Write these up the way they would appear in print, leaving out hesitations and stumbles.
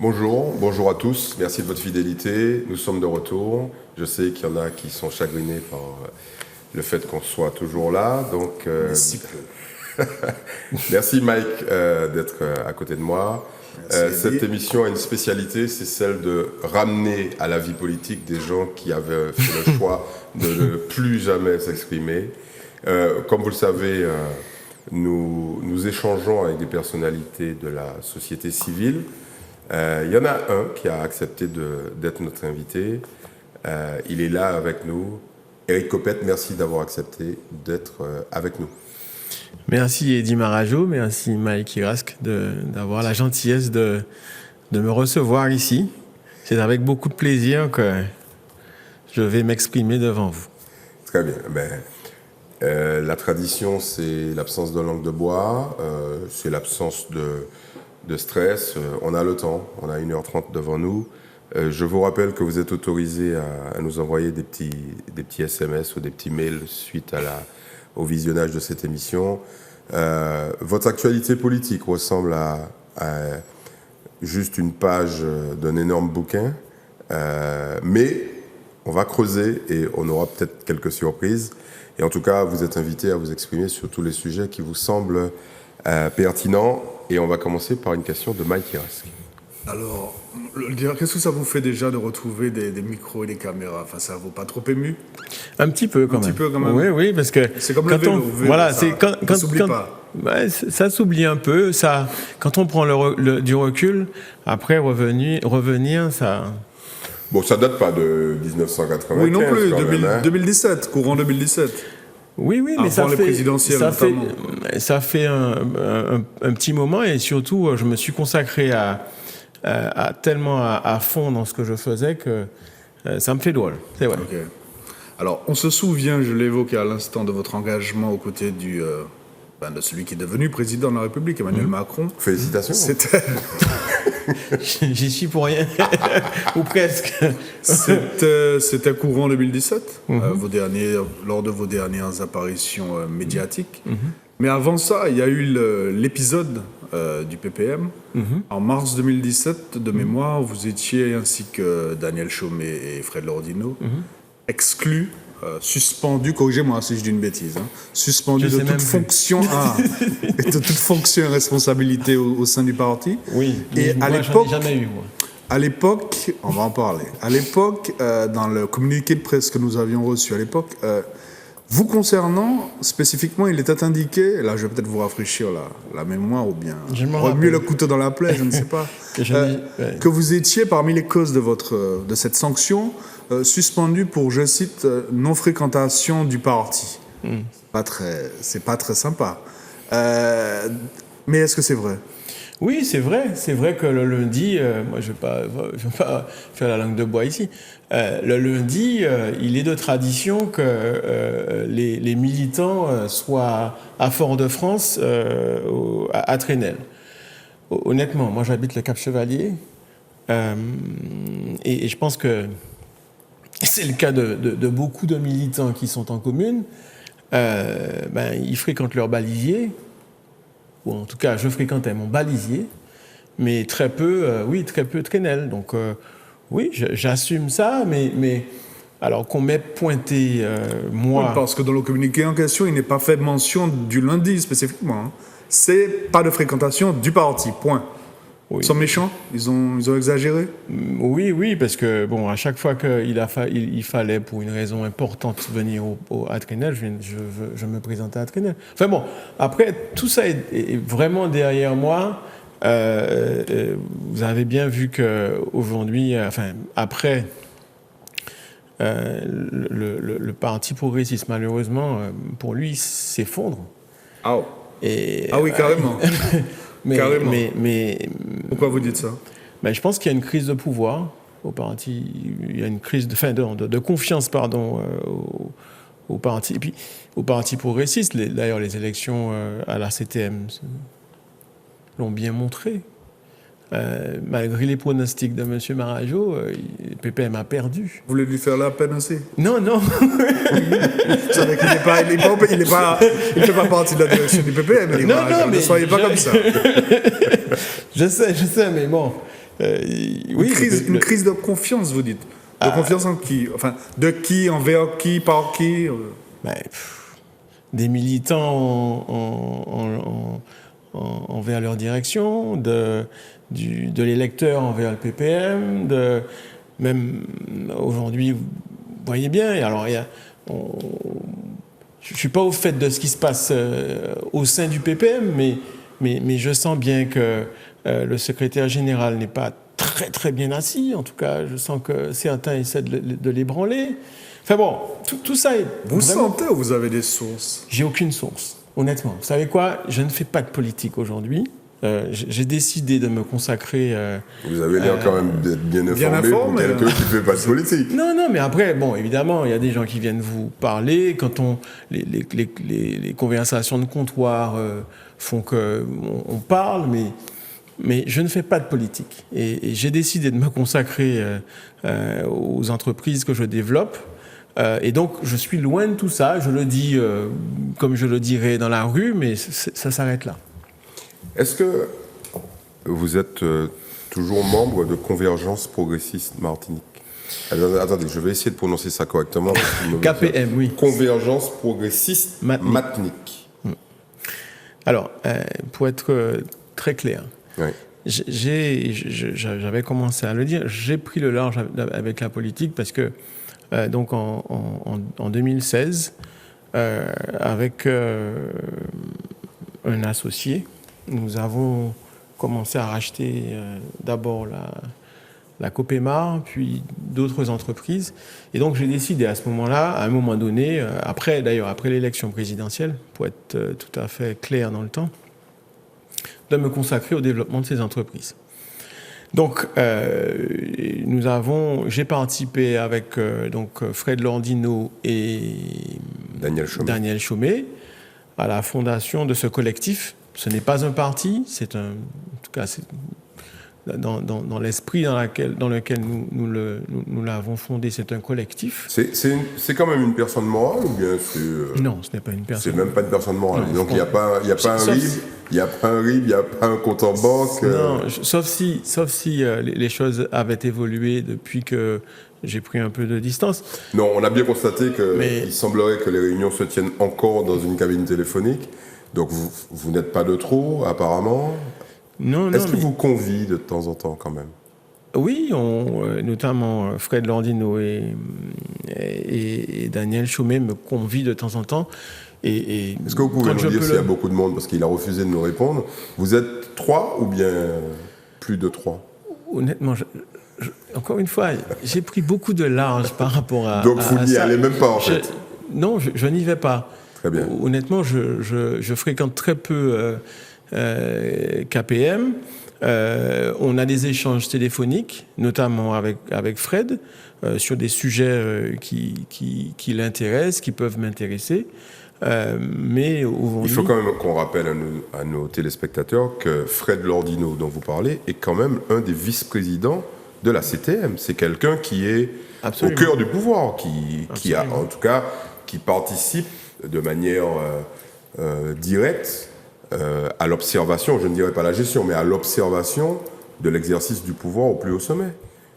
Bonjour à tous, merci de votre fidélité. Nous sommes de retour. Je sais qu'il y en a qui sont chagrinés par le fait qu'on soit toujours là. Donc, merci Mike d'être à côté de moi. Cette émission a une spécialité, c'est celle de ramener à la vie politique des gens qui avaient fait le choix de ne plus jamais s'exprimer. Comme vous le savez, nous échangeons avec des personnalités de la société civile. Il y en a un qui a accepté d'être notre invité. Il est là avec nous. Éric Copette, merci d'avoir accepté d'être avec nous. Merci Eddy Marajo, merci Mike Irask d'avoir la gentillesse de me recevoir ici. C'est avec beaucoup de plaisir que je vais m'exprimer devant vous. Très bien. La tradition, c'est l'absence de langue de bois, c'est l'absence de stress. On a le temps, on a 1h30 devant nous. Je vous rappelle que vous êtes autorisé à nous envoyer des petits SMS ou des petits mails suite au visionnage de cette émission. Votre actualité politique ressemble à juste une page d'un énorme bouquin, mais on va creuser et on aura peut-être quelques surprises. Et en tout cas, vous êtes invité à vous exprimer sur tous les sujets qui vous semblent pertinents. Et on va commencer par une question de Mike Irask. Alors, qu'est-ce que ça vous fait déjà de retrouver des micros et des caméras? Enfin, ça vous pas trop ému? Un petit peu quand même. Oui, parce que c'est comme le vélo. Voilà, ça s'oublie pas. Ouais, ça s'oublie un peu. Ça, quand on prend du recul, après revenir, ça. Bon, ça date pas de 1995. Oui, non plus. 2017, courant 2017. Oui, mais ça fait un petit moment, et surtout, je me suis consacré tellement à fond dans ce que je faisais que ça me fait drôle. C'est vrai. Okay. Alors, on se souvient, je l'évoquais à l'instant, de votre engagement aux côtés de celui qui est devenu président de la République, Emmanuel Macron. Félicitations. J'y suis pour rien, ou presque. C'était courant 2017, lors de vos dernières apparitions médiatiques. Mais avant ça, il y a eu l'épisode du PPM. En mars 2017, de mémoire, vous étiez, ainsi que Daniel Chaumet et Fred Lordino, exclus, suspendus, corrigez-moi si je dis une bêtise, suspendus de toute fonction et de toute fonction et responsabilité au sein du parti. Oui, et à l'époque, j'en ai jamais eu, moi. À l'époque, on va en parler. À l'époque, dans le communiqué de presse que nous avions reçu à l'époque, vous concernant, spécifiquement, il était indiqué, là je vais peut-être vous rafraîchir la mémoire ou bien remuer le couteau dans la plaie, je ne sais pas, que vous étiez parmi les causes de cette sanction suspendu pour, je cite, non-fréquentation du parti. C'est pas très sympa. Mais est-ce que c'est vrai? Oui, c'est vrai. C'est vrai que le lundi, moi je vais pas faire la langue de bois ici. Le lundi, il est de tradition que les militants soient à Fort-de-France, à Trenel. Honnêtement, moi j'habite le Cap-Chevalier, et je pense que c'est le cas de beaucoup de militants qui sont en commune. Ils fréquentent leur balisier. Ou en tout cas, je fréquentais mon balisier, mais très peu Trenel. Donc, oui, j'assume ça, mais alors qu'on m'ait pointé, moi... Oui, parce que dans le communiqué en question, il n'est pas fait mention du lundi spécifiquement. C'est pas de fréquentation du parti, point. Oui. Ils sont méchants? Ils ont exagéré? Oui, parce que, bon, à chaque fois qu'il fallait, pour une raison importante, venir à Trenel, je me présentais à Trenel. Enfin bon, après, tout ça est vraiment derrière moi. Vous avez bien vu qu'aujourd'hui, après, le Parti progressiste, malheureusement, pour lui, s'effondre. Ah oui, carrément. Carrément. Mais pourquoi vous dites ça? Je pense qu'il y a une crise de pouvoir au parti. Il y a une crise de confiance, au parti. Et puis, au Parti progressiste, d'ailleurs, les élections à la CTM l'ont bien montré. Malgré les pronostics de M. Marajo, le PPM a perdu. Vous voulez lui faire la peine aussi? Non. Vous savez qu'il ne fait pas partie de la direction du PPM. Non, mais ne soyez pas comme ça. Je sais, mais bon, Une crise de confiance, vous dites. De confiance en qui? Enfin, de qui, envers qui, par qui? Des militants envers leur direction, de l'électeur envers le PPM, même aujourd'hui, vous voyez bien, alors je ne suis pas au fait de ce qui se passe au sein du PPM, mais je sens bien que le secrétaire général n'est pas très très bien assis. En tout cas, je sens que certains essaient de l'ébranler. Enfin bon, tout ça est... Vous sentez ou vous avez des sources? J'ai aucune source, honnêtement. Vous savez quoi? Je ne fais pas de politique aujourd'hui. J'ai décidé de me consacrer... Vous avez l'air quand même d'être bien informé pour quelqu'un qui ne fait pas de politique. Non, mais après, bon, évidemment, il y a des gens qui viennent vous parler. Quand les conversations de comptoir font qu'on parle, mais je ne fais pas de politique. Et j'ai décidé de me consacrer aux entreprises que je développe. Et donc, je suis loin de tout ça. Je le dis comme je le dirais dans la rue, mais ça s'arrête là. Est-ce que vous êtes toujours membre de Convergence Progressiste Martinique? Attendez, je vais essayer de prononcer ça correctement. KPM, oui. Convergence Progressiste Martinique. Alors, pour être très clair, oui. J'avais commencé à le dire, j'ai pris le large avec la politique parce que, donc en 2016, avec un associé, nous avons commencé à racheter d'abord la Copémar, puis d'autres entreprises. Et donc j'ai décidé à ce moment-là, à un moment donné, après l'élection présidentielle, pour être tout à fait clair dans le temps, de me consacrer au développement de ces entreprises. Donc j'ai participé avec Fred Lordino et Daniel Chaumet à la fondation de ce collectif. Ce n'est pas un parti, en tout cas, c'est dans l'esprit dans lequel nous l'avons fondé, c'est un collectif. C'est quand même une personne morale ou bien c'est... Non, ce n'est pas une personne. C'est même pas une personne morale. Non, donc il n'y a pas un RIB, il n'y a pas un compte en banque. Non, sauf si les choses avaient évolué depuis que j'ai pris un peu de distance. Non, on a bien constaté qu'il semblerait que les réunions se tiennent encore dans une cabine téléphonique. Donc vous n'êtes pas de trop, apparemment. Non, Est-ce qu'il vous convie de temps en temps, quand même? Oui, notamment Fred Lordino et Daniel Chaumet me convient de temps en temps. Est-ce que vous pouvez nous dire s'il y a beaucoup de monde, parce qu'il a refusé de nous répondre? Vous êtes 3 ou bien plus de 3? Honnêtement, encore une fois, j'ai pris beaucoup de large par rapport à Donc vous n'y allez même pas, en fait? Non, je n'y vais pas. Très bien. Honnêtement, je fréquente très peu KPM. On a des échanges téléphoniques, notamment avec Fred, sur des sujets qui l'intéressent, qui peuvent m'intéresser. Mais aujourd'hui... Il faut quand même qu'on rappelle à nos téléspectateurs que Fred Lordino, dont vous parlez, est quand même un des vice-présidents de la CTM. C'est quelqu'un qui est Absolument. Au cœur du pouvoir, qui a, en tout cas, qui participe de manière directe à l'observation, je ne dirais pas la gestion, mais à l'observation de l'exercice du pouvoir au plus haut sommet.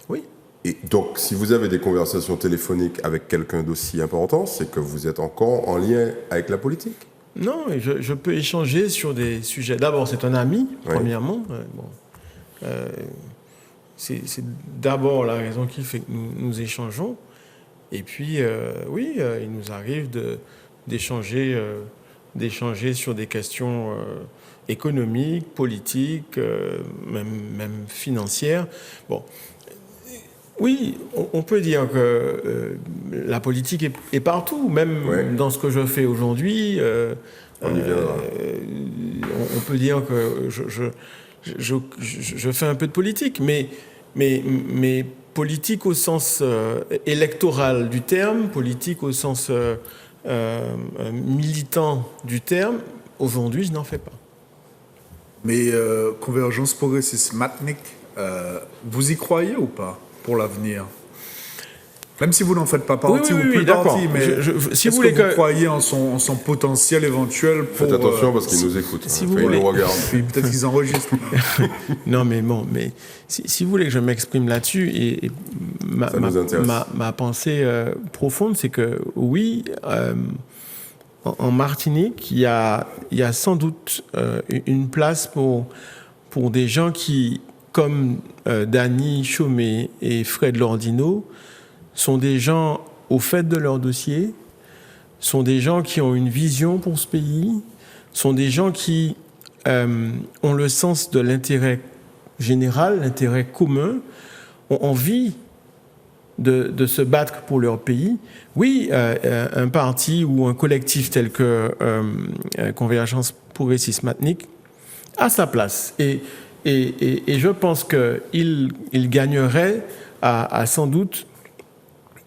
Oui. Et donc, si vous avez des conversations téléphoniques avec quelqu'un d'aussi important, c'est que vous êtes encore en lien avec la politique. Non, je peux échanger sur des sujets. D'abord, c'est un ami, premièrement. C'est d'abord la raison qui fait que nous échangeons. Et puis, il nous arrive d'échanger sur des questions économiques, politiques, même financières. Bon. Oui, on peut dire que la politique est partout, même dans ce que je fais aujourd'hui. On peut dire que je fais un peu de politique, mais politique au sens électoral du terme, politique au sens militant du terme, aujourd'hui, je n'en fais pas. Mais Convergence Progressiste Martinique, vous y croyez ou pas pour l'avenir? Même si vous n'en faites pas partie Oui, ou plus d'accord. partie, mais Si est-ce vous voulez que vous croyez en son potentiel éventuel pour... Faites attention parce qu'ils nous écoutent. si Hein. vous Enfin, ils voulez. nous regardent. Puis peut-être qu'ils enregistrent. Non, mais bon, mais si vous voulez que je m'exprime là-dessus, et Ça nous intéresse. ma pensée profonde, c'est que oui, en Martinique, il y a sans doute une place pour des gens qui, comme Dany Chaumet et Fred Lordino, sont des gens au fait de leur dossier, sont des gens qui ont une vision pour ce pays, sont des gens qui ont le sens de l'intérêt général, l'intérêt commun, ont envie de se battre pour leur pays. Oui, un parti ou un collectif tel que Convergence Progressiste Martinique a sa place. Et je pense qu'il gagnerait à sans doute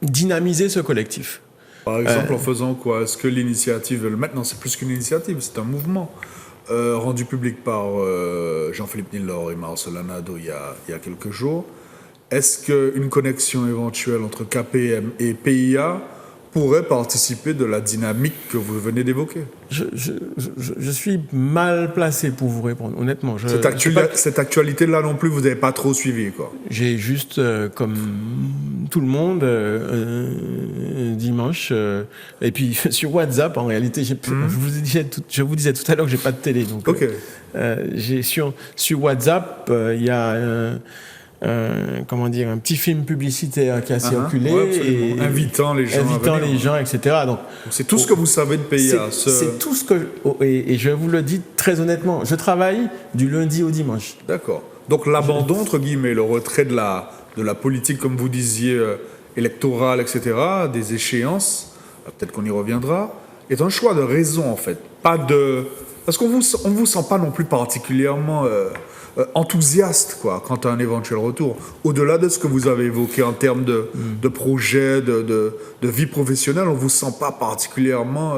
dynamiser ce collectif. Par exemple, en faisant quoi? Est-ce que l'initiative... Maintenant, c'est plus qu'une initiative, c'est un mouvement rendu public par Jean-Philippe Nilor et Marcel Nado il y a quelques jours. Est-ce qu'une connexion éventuelle entre KPM et PIA pourrait participer de la dynamique que vous venez d'évoquer? Je suis mal placé pour vous répondre, honnêtement. Cette actualité-là non plus, vous n'avez pas trop suivi, quoi. J'ai juste, comme tout le monde, un dimanche, et puis sur WhatsApp, en réalité, je vous disais tout à l'heure que j'ai pas de télé, donc Ok. j'ai sur WhatsApp, il y a un petit film publicitaire qui a circulé, Ouais, et invitant les gens, etc. Donc c'est tout ce que vous savez de PIA. C'est tout ce que et je vous le dis très honnêtement, je travaille du lundi au dimanche. D'accord. Donc l'abandon entre guillemets, le retrait de la politique, comme vous disiez, électorale, etc., des échéances, peut-être qu'on y reviendra, est un choix de raison en fait, pas de parce qu'on vous sent pas non plus particulièrement enthousiaste quoi, quant à un éventuel retour. Au-delà de ce que vous avez évoqué en termes de projet, de vie professionnelle, on ne vous sent pas particulièrement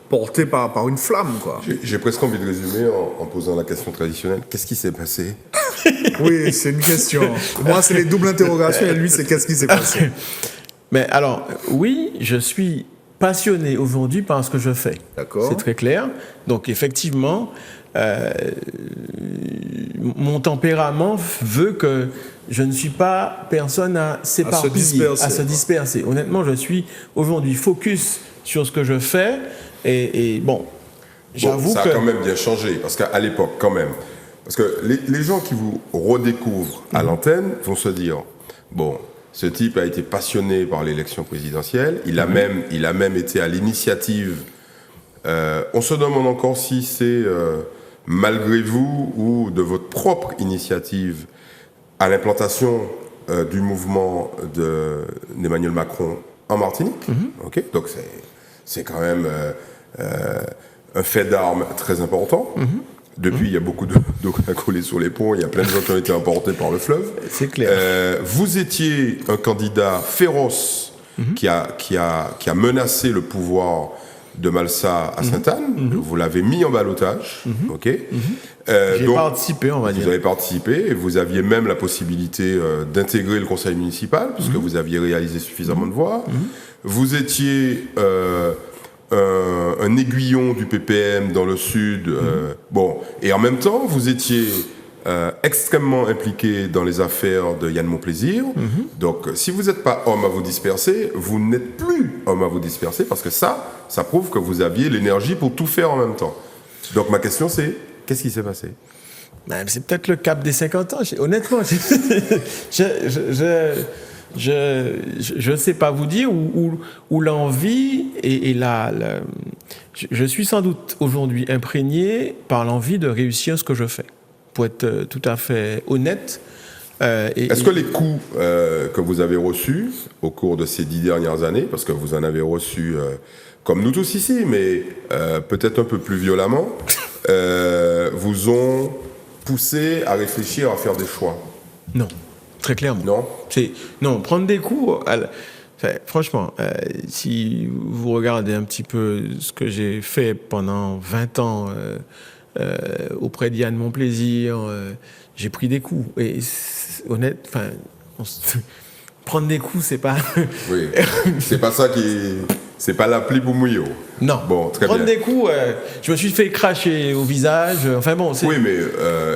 porté par une flamme. Quoi. J'ai presque envie de résumer en posant la question traditionnelle. Qu'est-ce qui s'est passé? Oui, c'est une question. Moi, c'est les doubles interrogations et lui, c'est qu'est-ce qui s'est passé? Mais alors, oui, je suis passionné aujourd'hui par ce que je fais. D'accord. C'est très clair. Donc, effectivement... mon tempérament veut que je ne suis pas personne à s'éparpiller, à se disperser. Honnêtement, je suis aujourd'hui focus sur ce que je fais et bon, j'avoue ça que... Ça a quand même bien changé, parce qu'à l'époque, quand même, parce que les gens qui vous redécouvrent à l'antenne vont se dire, bon, ce type a été passionné par l'élection présidentielle, il a même été à l'initiative, on se demande encore si c'est... malgré vous ou de votre propre initiative à l'implantation du mouvement d'Emmanuel Macron en Martinique. Okay, donc c'est quand même un fait d'armes très important. Depuis, il y a beaucoup d'eau à coller sur les ponts, il y a plein de gens qui ont été emportés par le fleuve. C'est clair. Vous étiez un candidat féroce qui a menacé le pouvoir de Malsa à Sainte-Anne, vous l'avez mis en ballottage, ok. J'ai participé, on va dire. Vous avez participé, et vous aviez même la possibilité d'intégrer le conseil municipal, puisque vous aviez réalisé suffisamment de voix. Vous étiez un aiguillon du PPM dans le sud, bon, et en même temps, vous étiez extrêmement impliqué dans les affaires de Yann Monplaisir. Donc, si vous n'êtes pas homme à vous disperser, vous n'êtes plus homme à vous disperser, parce que ça prouve que vous aviez l'énergie pour tout faire en même temps. Donc, ma question, c'est, qu'est-ce qui s'est passé? C'est peut-être le cap des 50 ans. Honnêtement, je ne sais pas vous dire où l'envie et je suis sans doute aujourd'hui imprégné par l'envie de réussir ce que je fais. Pour être tout à fait honnête. Est-ce que les coups que vous avez reçus au cours de ces 10 dernières années, parce que vous en avez reçus comme nous tous ici, mais peut-être un peu plus violemment, vous ont poussé à réfléchir, à faire des choix? Non, très clairement. Non? Non, prendre des coups... franchement, si vous regardez un petit peu ce que j'ai fait pendant 20 ans... auprès d'Yann Monplaisir, j'ai pris des coups. Et prendre des coups, c'est pas... Oui, c'est pas ça qui... C'est pas l'appli pour mouiller. Non. Bon, très prendre bien. des coups, je me suis fait cracher au visage. Enfin bon, c'est... Oui, mais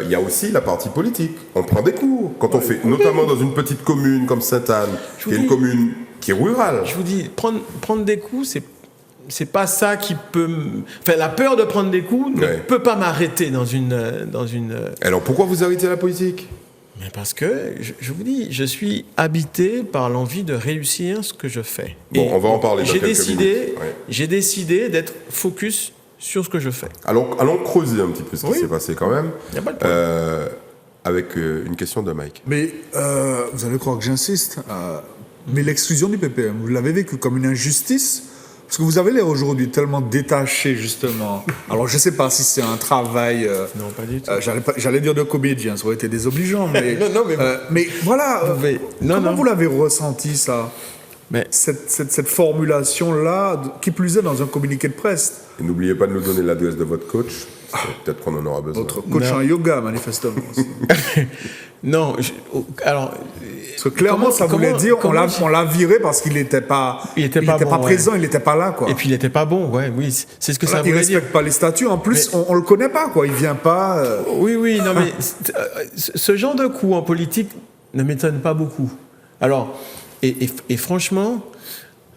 il y a aussi la partie politique. On prend des coups. Quand on fait, notamment dans une petite commune comme Sainte-Anne, qui est une commune qui est rurale. Je vous dis, prendre des coups, c'est pas ça qui peut... Enfin, la peur de prendre des coups ne peut pas m'arrêter dans une... Alors pourquoi vous arrêtez la politique? Mais parce que, je vous dis, je suis habité par l'envie de réussir ce que je fais. Bon, Et on va en parler dans quelques minutes. Ouais. J'ai décidé d'être focus sur ce que je fais. Allons creuser un petit peu ce qui s'est passé quand même. Y a pas de problème. Avec une question de Mike. Mais vous allez croire que j'insiste, mais l'exclusion du PPM, vous l'avez vécu comme une injustice? Parce que vous avez l'air aujourd'hui tellement détaché, justement. Alors, je ne sais pas si c'est un travail... Non, pas du tout. J'allais dire de comédien, ça aurait été désobligeant, mais... Non, mais voilà, comment vous l'avez ressenti, ça? Mais... Cette formulation-là, qui plus est dans un communiqué de presse. Et n'oubliez pas de nous donner l'adresse de votre coach. Peut-être qu'on en aura besoin. Votre coach en yoga, manifestement. Non, alors... Parce que clairement, ça voulait dire on l'a viré parce qu'il n'était pas, pas présent, il n'était pas là, quoi. Et puis il n'était pas bon, oui, c'est ce que ça voulait dire. Il respecte pas les statuts. En plus, on le connaît pas, quoi. Il vient pas. Oui, non, mais ce genre de coup en politique ne m'étonne pas beaucoup. Alors, et franchement,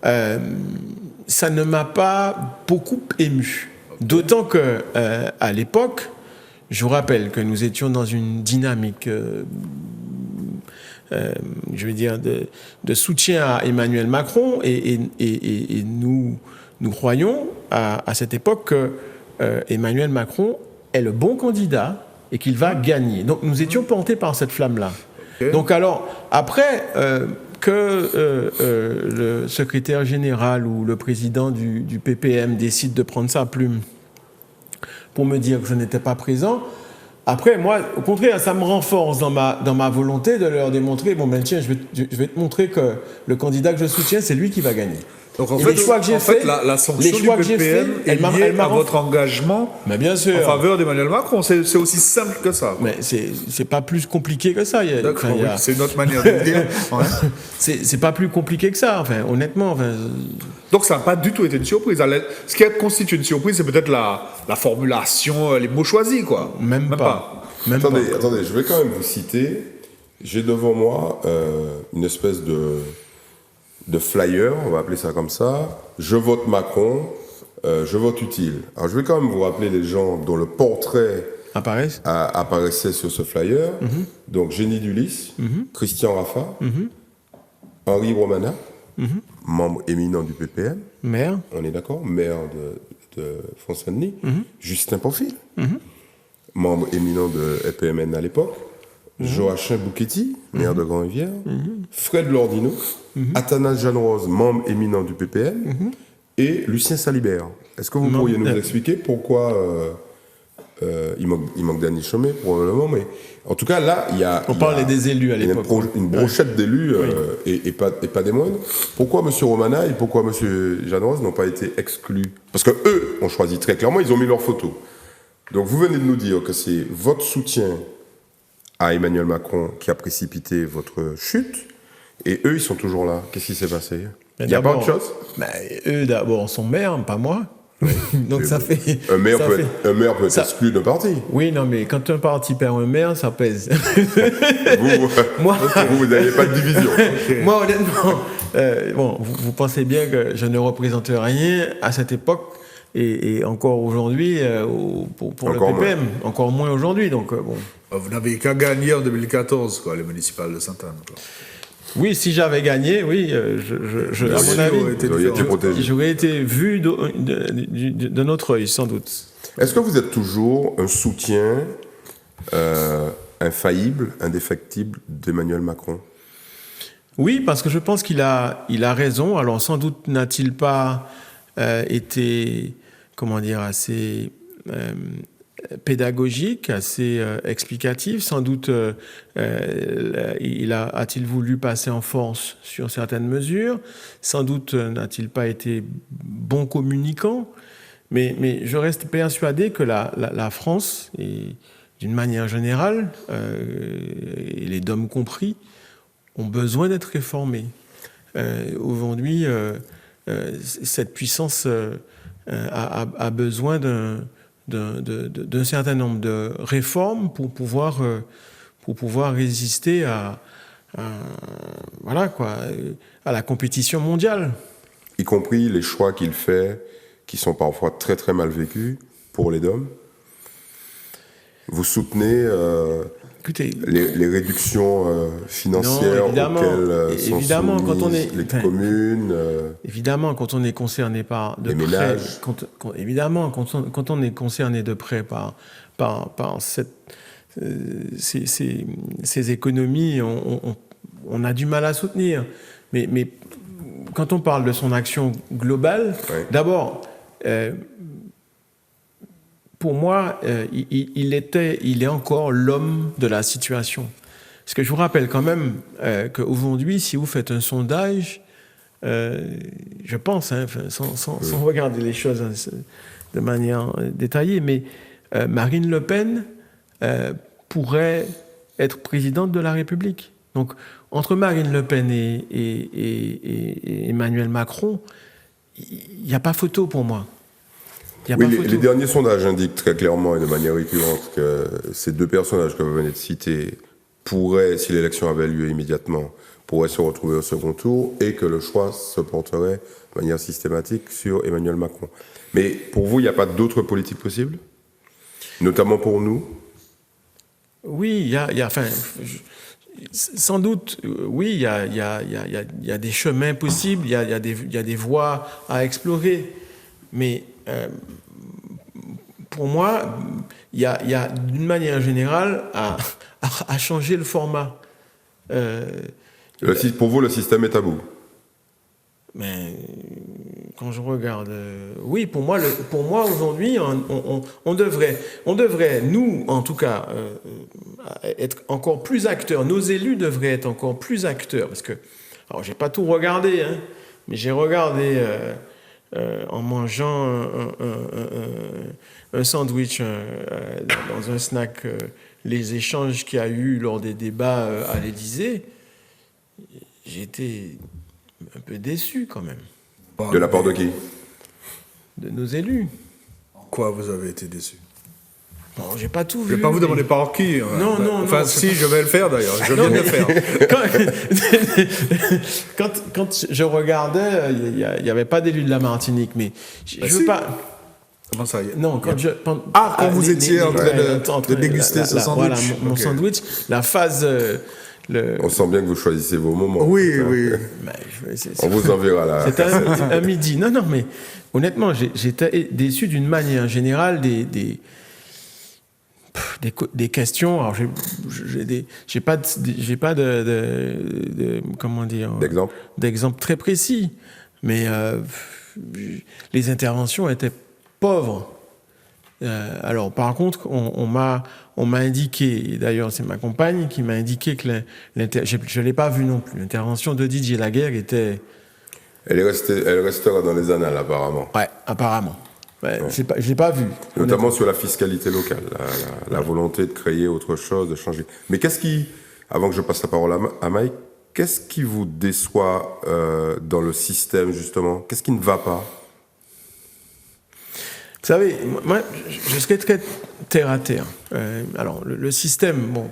ça ne m'a pas beaucoup ému. D'autant que à l'époque, je vous rappelle que nous étions dans une dynamique. Je veux dire, de soutien à Emmanuel Macron et nous croyons à cette époque que Emmanuel Macron est le bon candidat et qu'il va gagner. Donc nous étions portés par cette flamme-là. Okay. Donc alors, après que le secrétaire général ou le président du PPM décide de prendre sa plume pour me dire que je n'étais pas présent, après, moi, au contraire, ça me renforce dans ma volonté de leur démontrer, bon ben tiens, je vais te montrer que le candidat que je soutiens, c'est lui qui va gagner. Donc en fait, la sanction du PPM est liée à votre engagement bien sûr. En faveur d'Emmanuel Macron. C'est aussi simple que ça. Mais c'est pas plus compliqué que ça. D'accord, oui, c'est une autre manière de le dire. Ouais. C'est pas plus compliqué que ça, enfin, honnêtement. Enfin... Donc ça n'a pas du tout été une surprise. Ce qui constitue une surprise, c'est peut-être la formulation, les mots choisis, quoi. Même pas. Attendez, je vais quand même vous citer. J'ai devant moi une espèce de flyer, on va appeler ça comme ça. Je vote Macron, je vote utile. Alors je vais quand même vous rappeler les gens dont le portrait apparaissait sur ce flyer. Mm-hmm. Donc Génie Dulis, Christian Raffa, Henri Romana, membre éminent du PPM. Maire. On est d'accord, maire de Fonds-Saint-Denis. Justin Pamphile, membre éminent de EPMN à l'époque. Joachim Bouquetti, maire de Grand-Rivière, Fred Lordino, Athanas Jeanne-Rose, membre éminent du PPM, et Lucien Salibert. Est-ce que vous pourriez nous expliquer pourquoi il manque Dany Chaumet, probablement, mais en tout cas, là, il y a... On parlait des élus à l'époque. Une brochette d'élus, et pas des moindres. Pourquoi M. Romana et pourquoi M. Jeanne-Rose n'ont pas été exclus? Parce qu'eux ont choisi très clairement, ils ont mis leurs photos. Donc vous venez de nous dire que c'est votre soutien à Emmanuel Macron qui a précipité votre chute, et eux, ils sont toujours là. Qu'est-ce qui s'est passé? Il n'y a pas autre chose? Eux, d'abord, sont maires, pas moi. Donc ça fait... Un maire peut être exclu d'un parti. Oui, non, mais quand un parti perd un maire, ça pèse. Vous n'avez pas de division. Okay. Moi, honnêtement, vous pensez bien que je ne représente rien à cette époque, et encore aujourd'hui, pour le PPM, encore moins aujourd'hui. Donc, bon. Vous n'avez qu'à gagner en 2014, quoi, les municipales de Sainte-Anne. Oui, si j'avais gagné, oui, à mon avis, j'aurais été vu de notre œil, sans doute. Est-ce que vous êtes toujours un soutien infaillible, indéfectible d'Emmanuel Macron? Oui, parce que je pense qu'il a raison. Alors, sans doute n'a-t-il pas été, assez pédagogique, assez explicatif. Sans doute a-t-il voulu passer en force sur certaines mesures. Sans doute n'a-t-il pas été bon communicant. Mais je reste persuadé que la France, et d'une manière générale, et les DOM compris, ont besoin d'être réformés. Aujourd'hui, cette puissance a besoin d'un certain nombre de réformes pour pouvoir résister à la compétition mondiale. Y compris les choix qu'il fait, qui sont parfois très très mal vécus pour les DOM. Vous soutenez Écoutez, les réductions financières auxquelles sont soumises les communes. Évidemment, quand on est concerné les ménages. Quand on est concerné de près par ces économies, on a du mal à soutenir. Mais quand on parle de son action globale, d'abord, pour moi, il est encore l'homme de la situation. Parce que je vous rappelle quand même qu'aujourd'hui, si vous faites un sondage, je pense, sans regarder les choses de manière détaillée, mais Marine Le Pen pourrait être présidente de la République. Donc, entre Marine Le Pen et Emmanuel Macron, il n'y a pas photo pour moi. Les derniers sondages indiquent très clairement et de manière récurrente que ces deux personnages que vous venez de citer pourraient, si l'élection avait lieu immédiatement, pourraient se retrouver au second tour et que le choix se porterait de manière systématique sur Emmanuel Macron. Mais pour vous, il n'y a pas d'autres politiques possibles ? Notamment pour nous ? Oui, sans doute, oui, il y a des chemins possibles, il y a des voies à explorer. Mais pour moi, il y a d'une manière générale à changer le format. Pour vous, le système est à bout ? Mais quand je regarde, oui, pour moi aujourd'hui, on devrait, nous en tout cas, être encore plus acteurs. Nos élus devraient être encore plus acteurs, parce que, alors j'ai pas tout regardé, mais j'ai regardé en mangeant un sandwich dans un snack, les échanges qu'il y a eu lors des débats à l'Élysée. J'ai été un peu déçu quand même. De la part de qui ? De nos élus. En quoi vous avez été déçu ? Bon, j'ai pas tout vu. Je ne vais pas vous demander par qui. Non. Enfin, si, je vais le faire d'ailleurs. Je viens de le faire. Quand je regardais, il n'y avait pas d'élus de la Martinique, mais je veux pas. Comment ça y est ? Non, quand vous étiez en train de déguster ce sandwich. Voilà, mon sandwich. La phase. On sent bien que vous choisissez vos moments. Oui. On vous enverra là. C'était un midi. Non, mais honnêtement, j'étais déçu d'une manière générale des questions. Alors, j'ai pas de comment dire, d'exemple très précis, mais les interventions étaient pauvres. Alors, par contre, on m'a indiqué, et d'ailleurs c'est ma compagne qui m'a indiqué que je l'ai pas vu non plus. L'intervention de Didier Laguerre était. Elle restera dans les annales apparemment. Ouais, apparemment. Je l'ai pas vu. Notamment sur la fiscalité locale, la volonté de créer autre chose, de changer. Mais avant que je passe la parole à Mike, qu'est-ce qui vous déçoit dans le système justement ? Qu'est-ce qui ne va pas ? Vous savez, moi, je serais très terre à terre. Alors, le système, bon,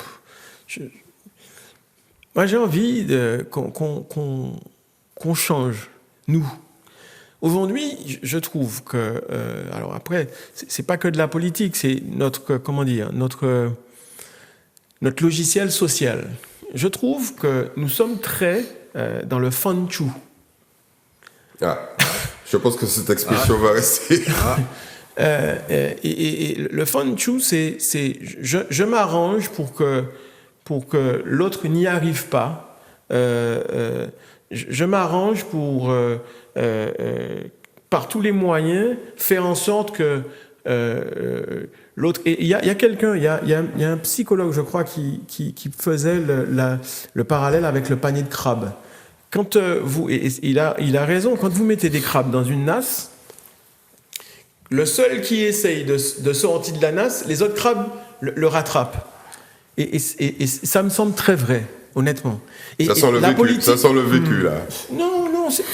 moi j'ai envie qu'on change, nous. Aujourd'hui, je trouve que, alors après, c'est pas que de la politique, c'est notre logiciel social. Je trouve que nous sommes très dans le fun-chou. Je pense que cette expression va rester. Et le fun-chou, c'est je m'arrange pour que l'autre n'y arrive pas. Je m'arrange pour, par tous les moyens, faire en sorte que l'autre... Et il y a quelqu'un, il y a un psychologue, je crois, qui faisait le parallèle avec le panier de crabes. Quand il a raison, quand vous mettez des crabes dans une nasse, le seul qui essaye de sortir de la nasse, les autres crabes le rattrapent. Et ça me semble très vrai honnêtement. Ça sent le la vécu, politique, ça sent le vécu là. non, c'est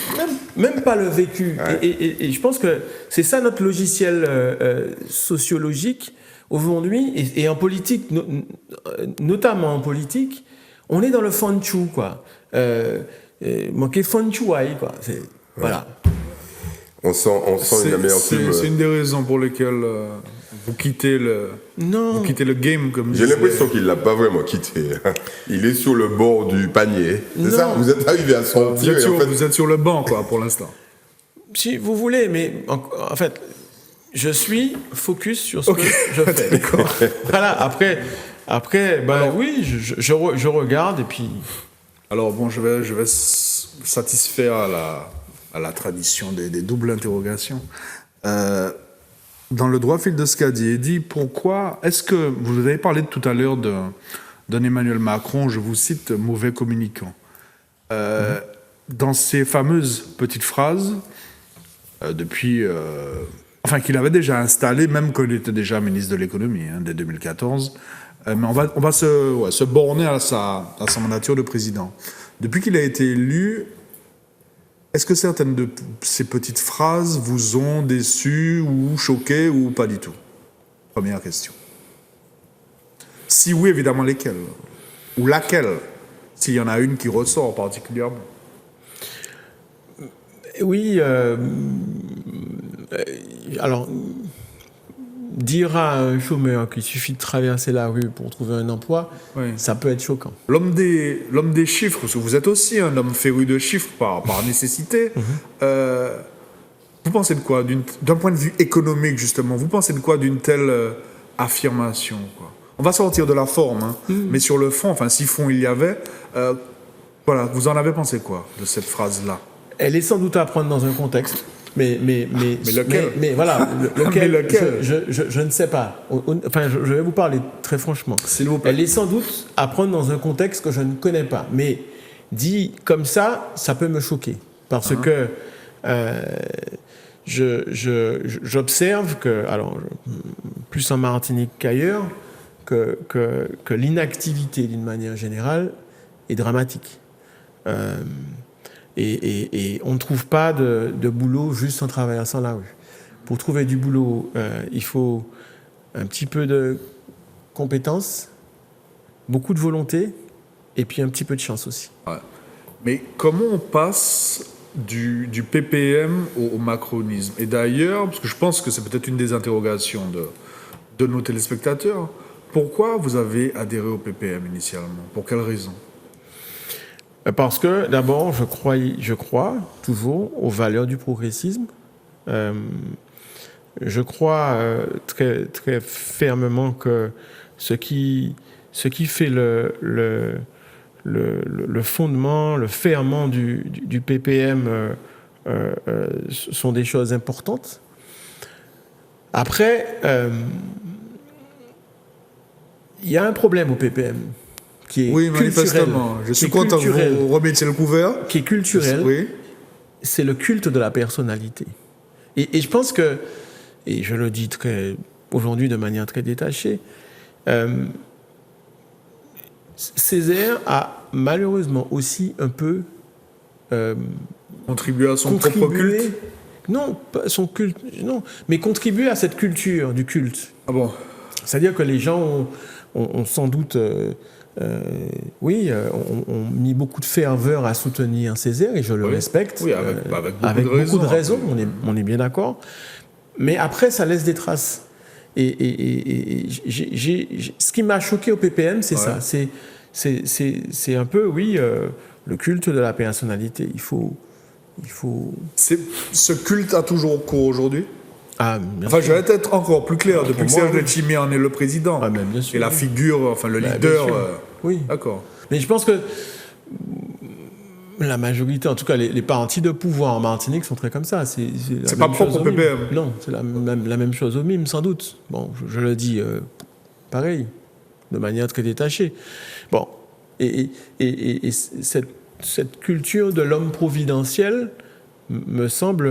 même pas le vécu. Ouais. Et je pense que c'est ça notre logiciel sociologique aujourd'hui. Et en politique, notamment en politique, on est dans le fun chou, quoi. Manquer fun chouaï, quoi. Voilà. On sent une amertume. C'est une des raisons pour lesquelles vous quittez le game, comme J'ai disait- l'impression qu'il l'a pas vraiment quitté. Il est sur le bord du panier. C'est Non. ça. Vous êtes arrivé à Vous sortir. êtes, et sur, en fait, vous êtes sur le banc, quoi, pour l'instant. Si vous voulez, mais en fait, je suis focus sur ce que je fais. Voilà, après ben oui, je regarde et puis... Alors bon, je vais satisfaire à la tradition des doubles interrogations. Dans le droit fil de ce qu'a dit Eddy, pourquoi est-ce que vous avez parlé tout à l'heure d'un Emmanuel Macron, je vous cite, mauvais communicant. Dans ces fameuses petites phrases, qu'il avait déjà installé, même quand il était déjà ministre de l'économie, dès 2014. Mais on va se borner à sa mandature de président. Depuis qu'il a été élu, est-ce que certaines de ces petites phrases vous ont déçu ou choqué ou pas du tout? Première question. Si oui, évidemment, lesquelles? Ou laquelle? S'il y en a une qui ressort particulièrement. Oui, alors, dire à un chômeur qu'il suffit de traverser la rue pour trouver un emploi, Oui. ça peut être choquant. L'homme des chiffres, parce que vous êtes aussi un homme féru de chiffres par nécessité, vous pensez de quoi? D'un point de vue économique, justement, vous pensez de quoi d'une telle affirmation, quoi? On va sortir de la forme, mais sur le fond, enfin, si fond il y avait, voilà, vous en avez pensé quoi de cette phrase-là? Elle est sans doute à prendre dans un contexte. Mais lequel? mais voilà, lequel, Mais lequel? je ne sais pas. Enfin, je vais vous parler très franchement. S'il vous plaît. Elle est sans doute à prendre dans un contexte que je ne connais pas. Mais dit comme ça peut me choquer. Parce que j'observe que, alors, plus en Martinique qu'ailleurs, que l'inactivité, d'une manière générale, est dramatique. Et on ne trouve pas de boulot juste en traversant la rue. Pour trouver du boulot, il faut un petit peu de compétences, beaucoup de volonté, et puis un petit peu de chance aussi. Ouais. Mais comment on passe du PPM au macronisme? Et d'ailleurs, parce que je pense que c'est peut-être une des interrogations de nos téléspectateurs, pourquoi vous avez adhéré au PPM initialement? Pour quelle raison? Parce que, d'abord, je crois toujours aux valeurs du progressisme. Je crois très, très fermement que ce qui fait le fondement, le ferment du PPM sont des choses importantes. Après, il y a un problème au PPM. Qui est oui, manifestement. Je suis content que vous remettiez le couvert. Qui est culturel. Oui. C'est le culte de la personnalité. Et je pense que, et je le dis aujourd'hui de manière très détachée, Césaire a malheureusement aussi un peu contribué à son propre culte. Non, pas son culte, non, mais contribué à cette culture du culte. Ah bon? C'est-à-dire que les gens ont sans doute... ont mis beaucoup de ferveur à soutenir Césaire, et je le respecte. Oui, avec beaucoup de raisons, on est bien d'accord. Mais après, ça laisse des traces. Et ce qui m'a choqué au PPM, c'est ça. C'est un peu, le culte de la personnalité. Il faut... Ce culte a toujours cours aujourd'hui? Enfin, je vais être encore plus clair. Depuis que Serge Letchimy en est le président, bien sûr, et la figure, le leader... oui. D'accord. Mais je pense que la majorité, en tout cas les partis de pouvoir en Martinique sont très comme ça. C'est pas propre au PPM. Non, c'est la même chose au MIM, sans doute. Bon, je le dis pareil, de manière très détachée. Bon, et cette culture de l'homme providentiel me semble...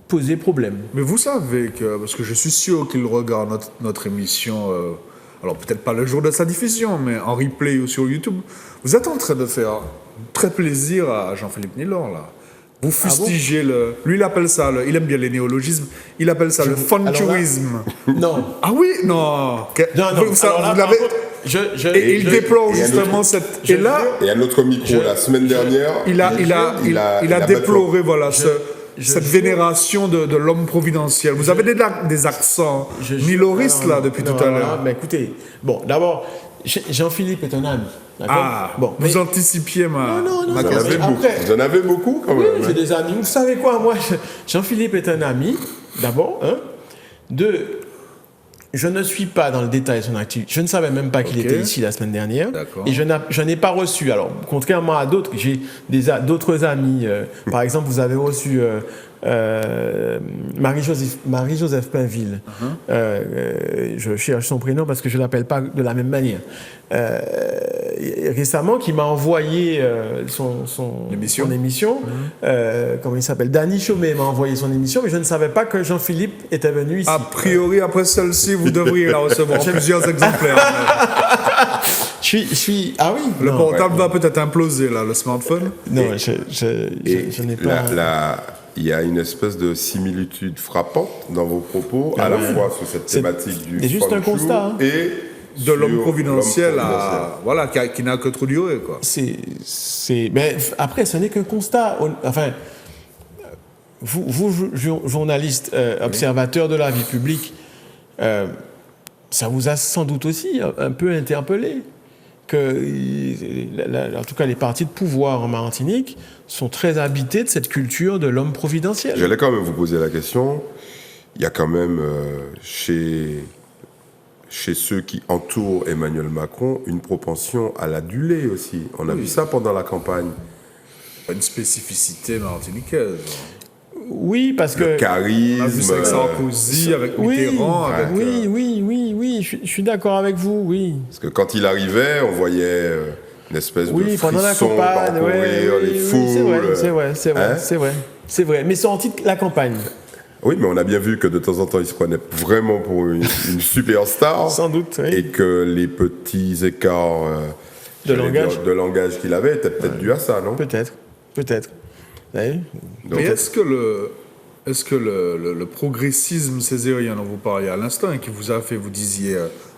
poser problème. Mais vous savez que, parce que je suis sûr qu'il regarde notre émission alors peut-être pas le jour de sa diffusion, mais en replay ou sur YouTube, vous êtes en train de faire très plaisir à Jean-Philippe Nilor, là. Vous fustigez lui, il appelle ça, il aime bien les néologismes, il appelle ça le futurisme. Non. Ah oui, non. Vous l'avez. Et il déplore justement cette. Et là. Et à notre micro, la semaine dernière, il a déploré, voilà, cette vénération de l'homme providentiel. Vous avez des accents niloristes, là, depuis tout à l'heure. Mais écoutez, bon, d'abord, Jean-Philippe est un ami. Ah, bon, vous anticipiez ma. Non, vous en avez beaucoup, quand même. Oui, j'ai des amis. Vous savez quoi, moi, Jean-Philippe est un ami, d'abord. Deux, je ne suis pas dans le détail de son activité. Je ne savais même pas qu'il était ici la semaine dernière. D'accord. Et je n'ai pas reçu. Alors, contrairement à d'autres, j'ai d'autres amis. Par exemple, vous avez reçu Marie-Joseph Pinville. Je cherche son prénom parce que je ne l'appelle pas de la même manière. Récemment, qui m'a envoyé son émission. Comment il s'appelle? Danny Chaumet m'a envoyé son émission, mais je ne savais pas que Jean-Philippe était venu ici. A priori, après celle-ci, vous devriez la recevoir en plusieurs exemplaires. Ah oui. Le portable va peut-être imploser, là, le smartphone. Non, je n'ai pas. Il y a une espèce de similitude frappante dans vos propos, à la fois sur cette thématique du c'est juste un constat, et de l'homme providentiel, voilà, qui n'a que trop duré, quoi. Mais après, ce n'est qu'un constat. Enfin, vous journaliste, observateur de la vie publique, ça vous a sans doute aussi un peu interpellé que, en tout cas, les partis de pouvoir en Martinique sont très habités de cette culture de l'homme providentiel. J'allais quand même vous poser la question. Il y a quand même chez ceux qui entourent Emmanuel Macron une propension à l'aduler aussi. On a vu ça pendant la campagne. Une spécificité martiniquaise. Oui, parce que... Le charisme... On a vu ça avec Sarkozy, avec Mitterrand, avec... Oui, je suis d'accord avec vous, oui. Parce que quand il arrivait, on voyait une espèce de pendant la frisson campagne, parcourir les foules. C'est vrai. Mais sorti de la campagne. Oui, mais on a bien vu que de temps en temps, il se prenait vraiment pour une superstar. Sans doute, oui. Et que les petits écarts de langage qu'il avait étaient peut-être dus à ça, non? Peut-être. Oui. Mais est-ce que le progressisme césarien dont vous parliez à l'instant et qui vous a fait, vous disiez,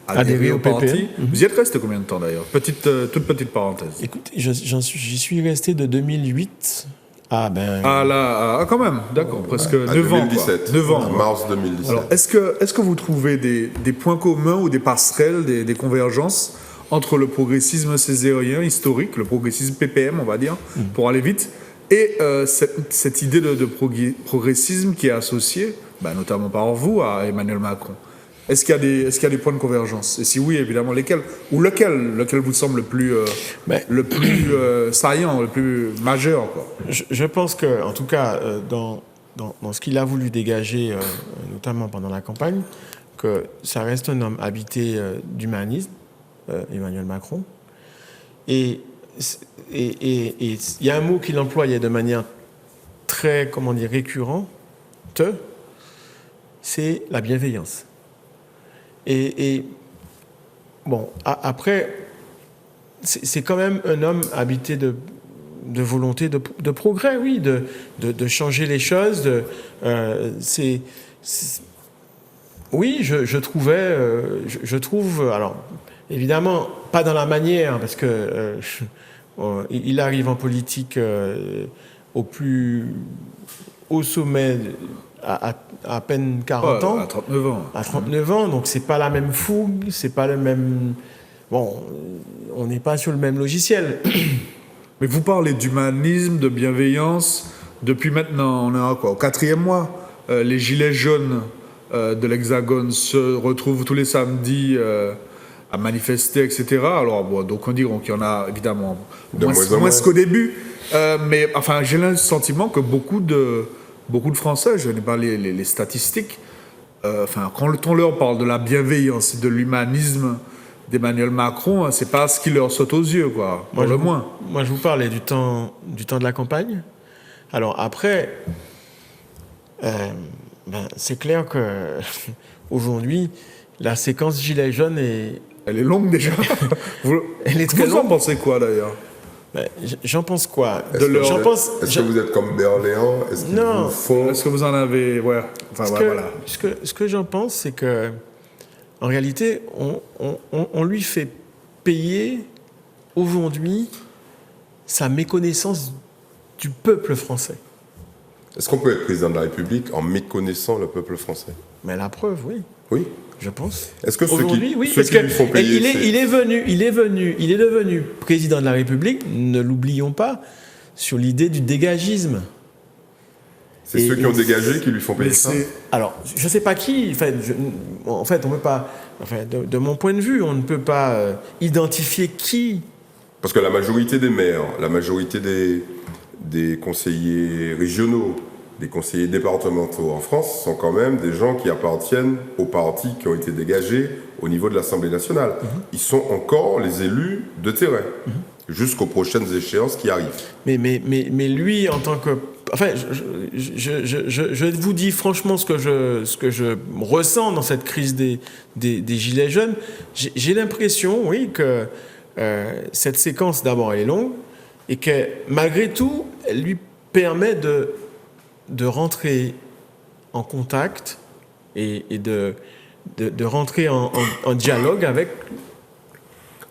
adhérer au parti, vous y êtes resté combien de temps d'ailleurs? Toute petite parenthèse. Écoutez, j'y suis resté de 2008 quand même, d'accord, presque 9 ans. 2017, 9 ans. Mars 2017. Alors, est-ce que vous trouvez des points communs ou des passerelles, des convergences entre le progressisme césarien historique, le progressisme PPM, on va dire, pour aller vite, et cette idée de progressisme qui est associée, notamment par vous, à Emmanuel Macron? Est-ce qu'il y a des points de convergence? Et si oui, évidemment, lesquels? Ou lequel vous semble le plus saillant, le plus majeur, quoi? Je pense que, en tout cas, dans ce qu'il a voulu dégager, notamment pendant la campagne, que ça reste un homme habité d'humanisme, Emmanuel Macron. Et il y a un mot qu'il employait de manière très, récurrente, c'est la bienveillance. Et bon, après, c'est quand même un homme habité de volonté de progrès, oui, de changer les choses. Oui, je trouve, alors, évidemment, pas dans la manière, parce que il arrive en politique au plus haut sommet à peine 40 ans. À 39 ans. À 39 ans, donc c'est pas la même fougue, c'est pas le même... Bon, on n'est pas sur le même logiciel. Mais vous parlez d'humanisme, de bienveillance. Depuis maintenant, on est au 4e mois. Les gilets jaunes de l'Hexagone se retrouvent tous les samedis à manifester, etc. Alors, bon, donc on dirait qu'il y en a évidemment moins qu'au début. Mais enfin, j'ai le sentiment que beaucoup de Français, je n'ai pas les statistiques, quand on leur parle de la bienveillance et de l'humanisme d'Emmanuel Macron, c'est pas ce qui leur saute aux yeux, quoi, pour le moins. Moi, je vous parlais du temps de la campagne. Alors après, c'est clair que aujourd'hui, la séquence Gilets jaunes Elle est longue déjà. Elle est très vous en longue. pensez quoi d'ailleurs? Ben, j'en pense quoi? Est-ce que, J'en pense. est-ce que vous êtes comme Berléand? Est-ce qu'ils Non. vous font... Est-ce que vous en avez... Ouais. Enfin, Ce ouais, que, voilà. ce que j'en pense, c'est que, en réalité, on lui fait payer aujourd'hui sa méconnaissance du peuple français. Est-ce qu'on peut être président de la République en méconnaissant le peuple français? Mais la preuve, oui, Oui. je pense. Est-ce que ceux Aujourd'hui, qui, oui, ceux parce qui lui font que payer... il est devenu président de la République, ne l'oublions pas, sur l'idée du dégagisme. C'est ceux qui ont dégagé qui lui font payer Mais ça? c'est... Alors, je ne sais pas qui, en fait, on peut pas, enfin, de mon point de vue, on ne peut pas identifier qui. Parce que la majorité des maires, la majorité des conseillers régionaux, des conseillers départementaux en France sont quand même des gens qui appartiennent aux partis qui ont été dégagés au niveau de l'Assemblée nationale. Ils sont encore les élus de terrain, jusqu'aux prochaines échéances qui arrivent. Mais lui, en tant que... Enfin, je vous dis franchement ce que je ressens dans cette crise des Gilets jaunes. J'ai l'impression, oui, que cette séquence, d'abord, elle est longue, et que, malgré tout, elle lui permet de rentrer en contact et de rentrer en dialogue avec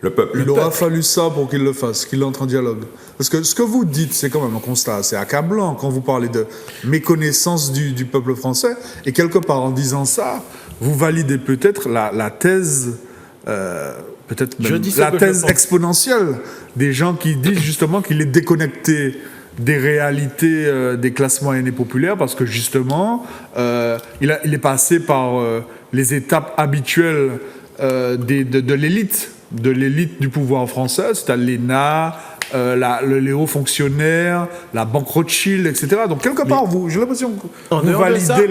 Le peuple. Il aura fallu ça pour qu'il le fasse, qu'il entre en dialogue. Parce que ce que vous dites, c'est quand même un constat assez accablant quand vous parlez de méconnaissance du peuple français. Et quelque part, en disant ça, vous validez peut-être la thèse, peut-être même la thèse exponentielle des gens qui disent justement qu'il est déconnecté des réalités des classes moyennes et populaires parce que justement, il est passé par les étapes habituelles de l'élite. De l'élite du pouvoir français, c'est-à-dire l'ENA, les hauts fonctionnaires, la banque Rothschild, etc. Donc, quelque part, j'ai l'impression que vous validez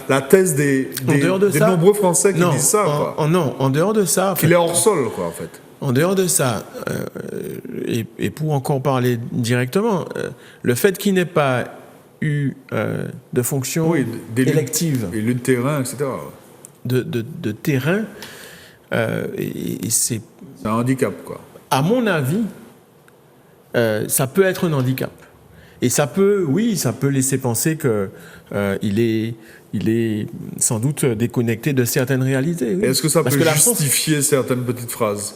la thèse des nombreux Français qui disent ça. Non, en dehors de ça... Il est hors sol, quoi, en fait. En dehors de ça, et pour encore parler directement, le fait qu'il n'ait pas eu de fonction élective... Élu de terrain, etc. De terrain... et c'est un handicap, quoi. À mon avis, ça peut être un handicap. Et ça peut laisser penser qu'il est sans doute déconnecté de certaines réalités. Oui. Est-ce que ça peut justifier certaines petites phrases?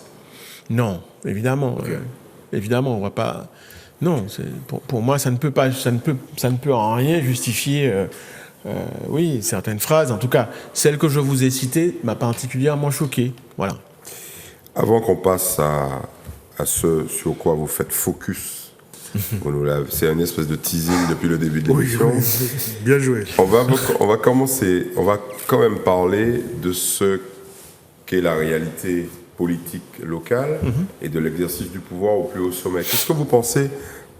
Non, évidemment. Okay. Évidemment, on ne va pas... Non, pour moi, ça ne peut en rien justifier... oui, certaines phrases, en tout cas, celle que je vous ai citée m'a particulièrement choqué. Voilà. Avant qu'on passe à ce sur quoi vous faites focus, c'est une espèce de teasing depuis le début de l'émission. Oui, bien joué. On va quand même parler de ce qu'est la réalité politique locale et de l'exercice du pouvoir au plus haut sommet. Qu'est-ce que vous pensez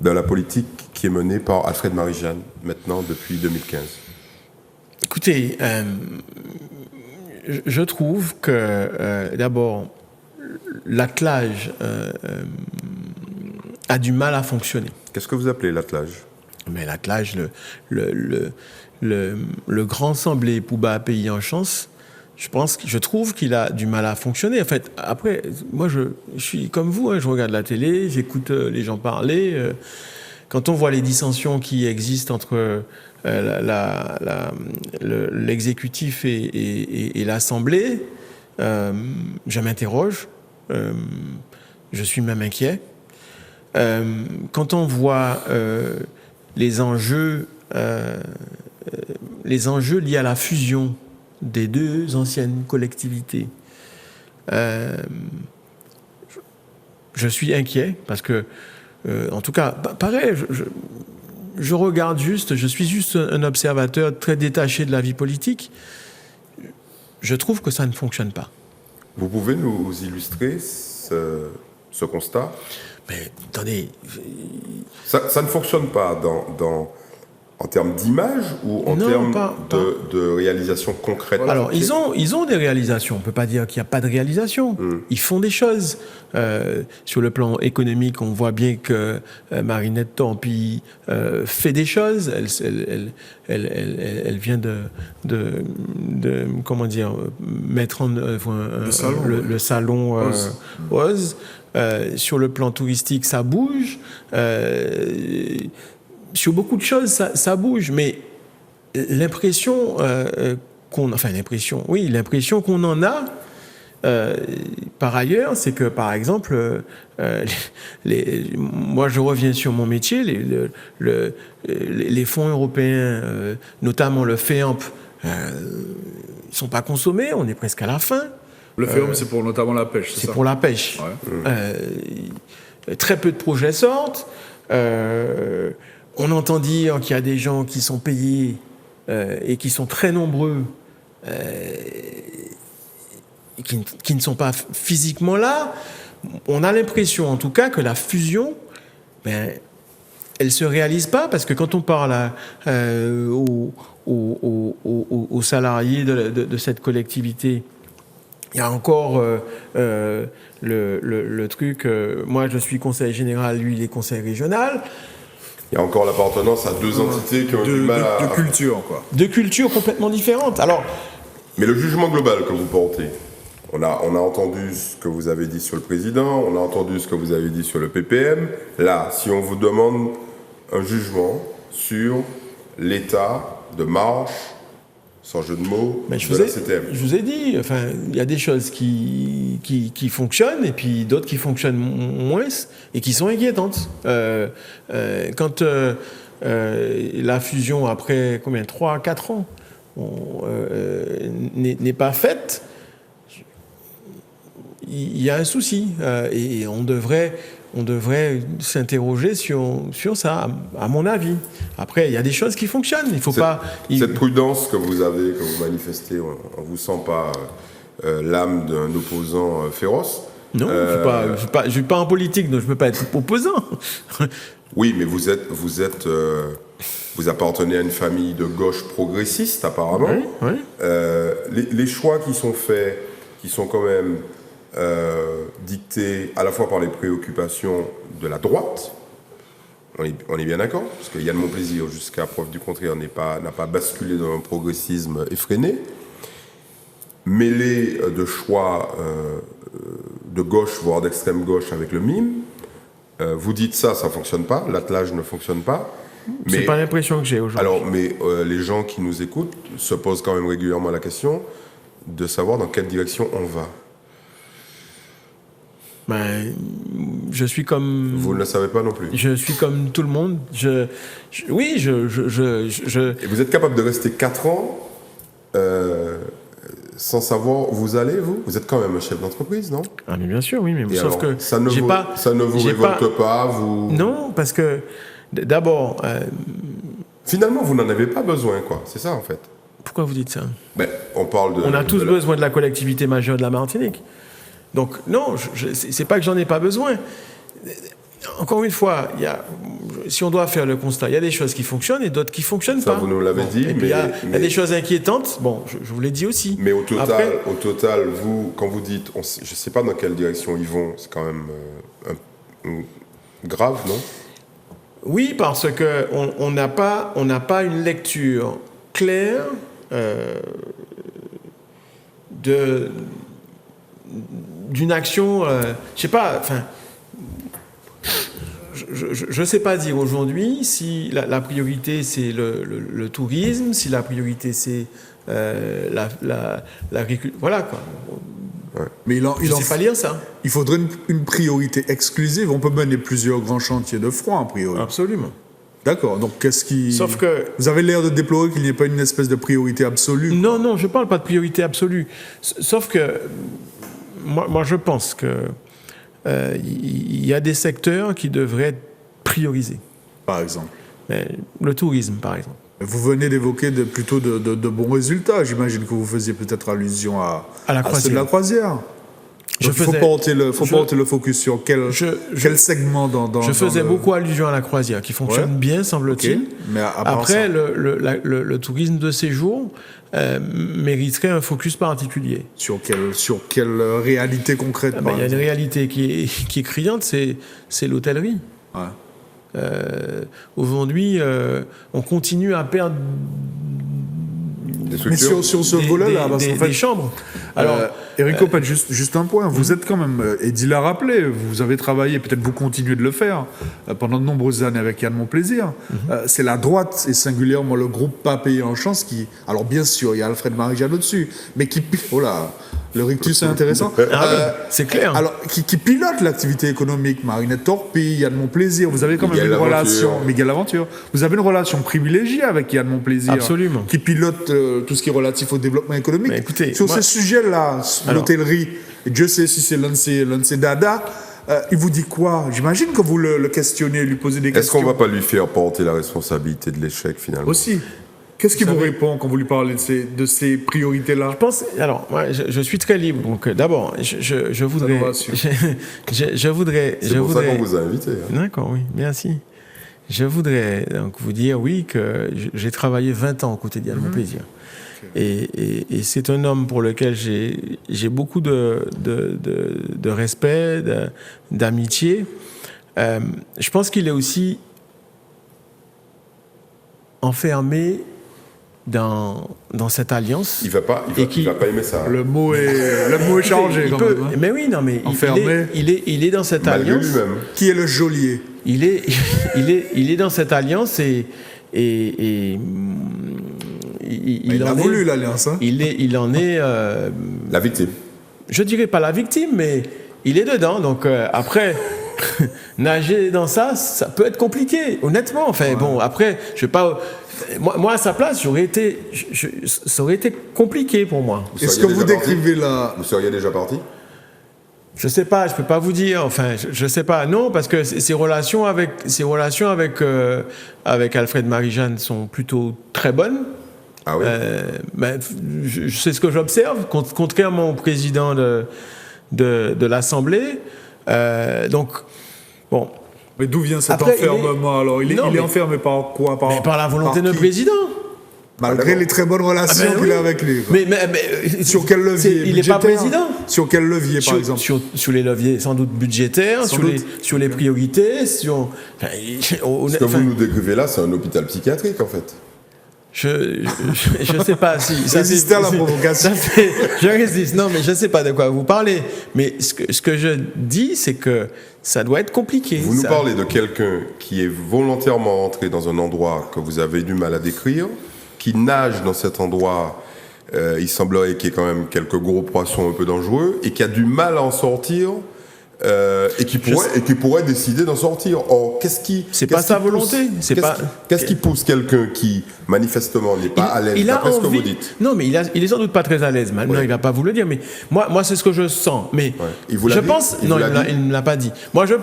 de la politique qui est menée par Alfred Marie-Jeanne, maintenant, depuis 2015 ? Écoutez, je trouve que, d'abord, l'attelage a du mal à fonctionner. Qu'est-ce que vous appelez l'attelage ? Mais l'attelage, le grand semblé Pouba pays en chance, je trouve qu'il a du mal à fonctionner. En fait, après, moi, je suis comme vous, hein, je regarde la télé, j'écoute les gens parler. Quand on voit les dissensions qui existent entre l'exécutif et l'Assemblée, je m'interroge, je suis même inquiet. Quand on voit les enjeux liés à la fusion des deux anciennes collectivités, je suis inquiet parce que, en tout cas, pareil, je regarde juste, je suis juste un observateur très détaché de la vie politique. Je trouve que ça ne fonctionne pas. Vous pouvez nous illustrer ce constat ? Mais attendez... Ça ne fonctionne pas En termes d'image ou en Non, termes pas. de réalisation concrète? Alors, ils ont des réalisations. On ne peut pas dire qu'il n'y a pas de réalisation. Ils font des choses. Sur le plan économique, on voit bien que Marinette Tampi fait des choses. Elle vient de comment dire, mettre en œuvre le salon Oz. Sur le plan touristique, ça bouge. Sur beaucoup de choses, ça bouge. Mais l'impression l'impression qu'on en a, par ailleurs, c'est que, par exemple, moi, je reviens sur mon métier, les fonds européens, notamment le FEAMP, ils ne sont pas consommés, on est presque à la fin. Le FEAMP, c'est pour notamment la pêche, c'est ça? C'est pour la pêche. Ouais. Très peu de projets sortent. On entend dire qu'il y a des gens qui sont payés et qui sont très nombreux et qui ne sont pas physiquement là. On a l'impression, en tout cas, que la fusion, elle ne se réalise pas, parce que quand on parle aux salariés de cette collectivité, il y a encore le truc, moi je suis conseiller général, lui il est conseiller régional. Il y a encore l'appartenance à deux entités qui ont du mal à... De culture, quoi. De cultures complètement différentes. Alors, mais le jugement global que vous portez, on a entendu ce que vous avez dit sur le président, on a entendu ce que vous avez dit sur le PPM. Là, si on vous demande un jugement sur l'état de marche, sans jeu de mots, de la CTM. Je vous ai dit, enfin, il y a des choses qui fonctionnent et puis d'autres qui fonctionnent moins et qui sont inquiétantes. Quand la fusion, après 3-4 ans, n'est pas faite, il y a un souci. Et on devrait s'interroger sur ça, à mon avis. Après, il y a des choses qui fonctionnent. Il faut pas. Cette prudence que vous avez, que vous manifestez, on vous sent pas l'âme d'un opposant féroce. Non, je suis pas en politique, donc je peux pas être opposant. Oui, mais vous appartenez à une famille de gauche progressiste, apparemment. Oui. Les choix qui sont faits, qui sont quand même dicté à la fois par les préoccupations de la droite, on est bien d'accord, parce que Yann Monplaisir, jusqu'à preuve du contraire, n'a pas basculé dans un progressisme effréné, mêlé de choix de gauche, voire d'extrême gauche avec le MIM. Vous dites ça ne fonctionne pas, l'attelage ne fonctionne pas. C'est pas l'impression que j'ai aujourd'hui. Alors, mais les gens qui nous écoutent se posent quand même régulièrement la question de savoir dans quelle direction on va. Je suis comme... Vous ne le savez pas non plus. Je suis comme tout le monde. Oui. Et vous êtes capable de rester 4 ans sans savoir où vous allez, vous? Vous êtes quand même un chef d'entreprise, non? Ah, mais bien sûr, oui. Mais sauf alors, que ça ne vous révolte pas, vous... Non, parce que, d'abord... Finalement, vous n'en avez pas besoin, quoi. C'est ça, en fait. Pourquoi vous dites ça? On a tous besoin de la collectivité majeure de la Martinique. Donc, non, c'est pas que j'en ai pas besoin. Encore une fois, si on doit faire le constat, il y a des choses qui fonctionnent et d'autres qui fonctionnent pas. Ça, vous nous l'avez dit. Et puis, il y a des choses inquiétantes. Bon, je vous l'ai dit aussi. Mais au total, vous, quand vous dites, je ne sais pas dans quelle direction ils vont, c'est quand même grave, non? Oui, parce qu'on n'a pas une lecture claire d'une action, je sais pas, enfin, je sais pas dire aujourd'hui si la priorité c'est le tourisme, si la priorité c'est l'agriculture, voilà quoi. Ouais. Mais je sais pas lire ça. Il faudrait une priorité exclusive. On peut mener plusieurs grands chantiers de front, a priori. Absolument. D'accord, donc qu'est-ce qui... Sauf que... Vous avez l'air de déplorer qu'il n'y ait pas une espèce de priorité absolue. Non, je ne parle pas de priorité absolue. Sauf que moi je pense que il y a des secteurs qui devraient être priorisés. Par exemple? Le tourisme, par exemple. Vous venez d'évoquer plutôt de bons résultats. J'imagine que vous faisiez peut-être allusion à la croisière. ceux de la croisière. Donc, il faut porter le focus sur quel segment dans Je faisais beaucoup allusion à la croisière, qui fonctionne bien, semble-t-il. Okay. Mais après, le tourisme de séjour mériterait un focus particulier. Sur quelle réalité concrète? Il y a une réalité qui est criante, c'est l'hôtellerie. Ouais. Aujourd'hui, on continue à perdre mais sur ce volet-là, parce qu'en fait, des chambres. Alors, Erico, juste un point. Vous êtes quand même, Eddy l'a rappelé, vous avez travaillé, peut-être vous continuez de le faire, pendant de nombreuses années avec Yann Monplaisir. C'est la droite, et singulièrement le groupe Pas payé en chance, qui... Alors, bien sûr, il y a Alfred Marie-Jeanne au-dessus, mais qui... Oh là, le rictus est intéressant. C'est clair. Alors, qui pilote l'activité économique, Marinette Torpille, Yann Monplaisir. Vous avez quand même une relation... Miguel Aventure. Vous avez une relation privilégiée avec Yann Monplaisir. Absolument. Qui pilote tout ce qui est relatif au développement économique. Mais écoutez, sur ces sujets-là, l'hôtellerie, Dieu sait si c'est l'un de ses dada, il vous dit quoi? J'imagine que vous le questionnez, lui posez des questions. Est-ce qu'on ne va pas lui faire porter la responsabilité de l'échec, finalement? Aussi. Qu'est-ce qu'il vous répond quand vous lui parlez de ces priorités-là? Je pense... Alors, moi, je suis très libre. Donc, d'abord, je voudrais... je voudrais... C'est pour ça qu'on vous a invité. Hein. D'accord, oui. Merci. Je voudrais donc vous dire, oui, que j'ai travaillé 20 ans aux côtés d'Yann Monplaisir. Okay. Et c'est un homme pour lequel j'ai beaucoup de respect, d'amitié. Je pense qu'il est aussi enfermé dans cette alliance. Il va pas aimer ça. Le mot est chargé quand même. Mais oui, non, mais il est dans cette alliance. Lui-même. Qui est le geôlier? Il est dans cette alliance et il a voulu l'alliance. Hein? Il en est la victime. Je dirais pas la victime, mais il est dedans. Donc après. Nager dans ça peut être compliqué, honnêtement. Enfin, bon, après, je vais pas. Moi, à sa place, ça aurait été compliqué pour moi. Est-ce que vous décrivez là? Vous seriez déjà parti? Je sais pas, je peux pas vous dire. Enfin, je sais pas. Non, parce que ses relations avec Alfred Marie-Jeanne sont plutôt très bonnes. Ah oui. C'est ce que j'observe, contrairement au président de l'Assemblée. Donc, bon. Mais d'où vient cet enfermement alors? Il est enfermé par quoi? Par la volonté de notre président. Malgré les très bonnes relations qu'il a avec lui. Mais sur quel levier? Il n'est pas président. Sur quel levier, par exemple? Sur les leviers sans doute budgétaires, sur les priorités. Ce que vous nous décrivez là, c'est un hôpital psychiatrique, en fait. Je sais pas si... Résistez à la provocation. Je résiste. Non, mais je sais pas de quoi vous parlez. Mais ce que je dis, c'est que ça doit être compliqué. Vous nous parlez de quelqu'un qui est volontairement entré dans un endroit que vous avez du mal à décrire, qui nage dans cet endroit, il semblerait qu'il y ait quand même quelques gros poissons un peu dangereux, et qui a du mal à en sortir... et qui pourrait décider d'en sortir. Or, c'est pas sa volonté. Qu'est-ce qui pousse quelqu'un qui manifestement n'est pas à l'aise d'après ce que vous dites? Non, mais il est sans doute pas très à l'aise. Maintenant, il va pas vous le dire. Mais moi, c'est ce que je sens. Mais je pense. Non, il ne l'a pas dit. Moi, je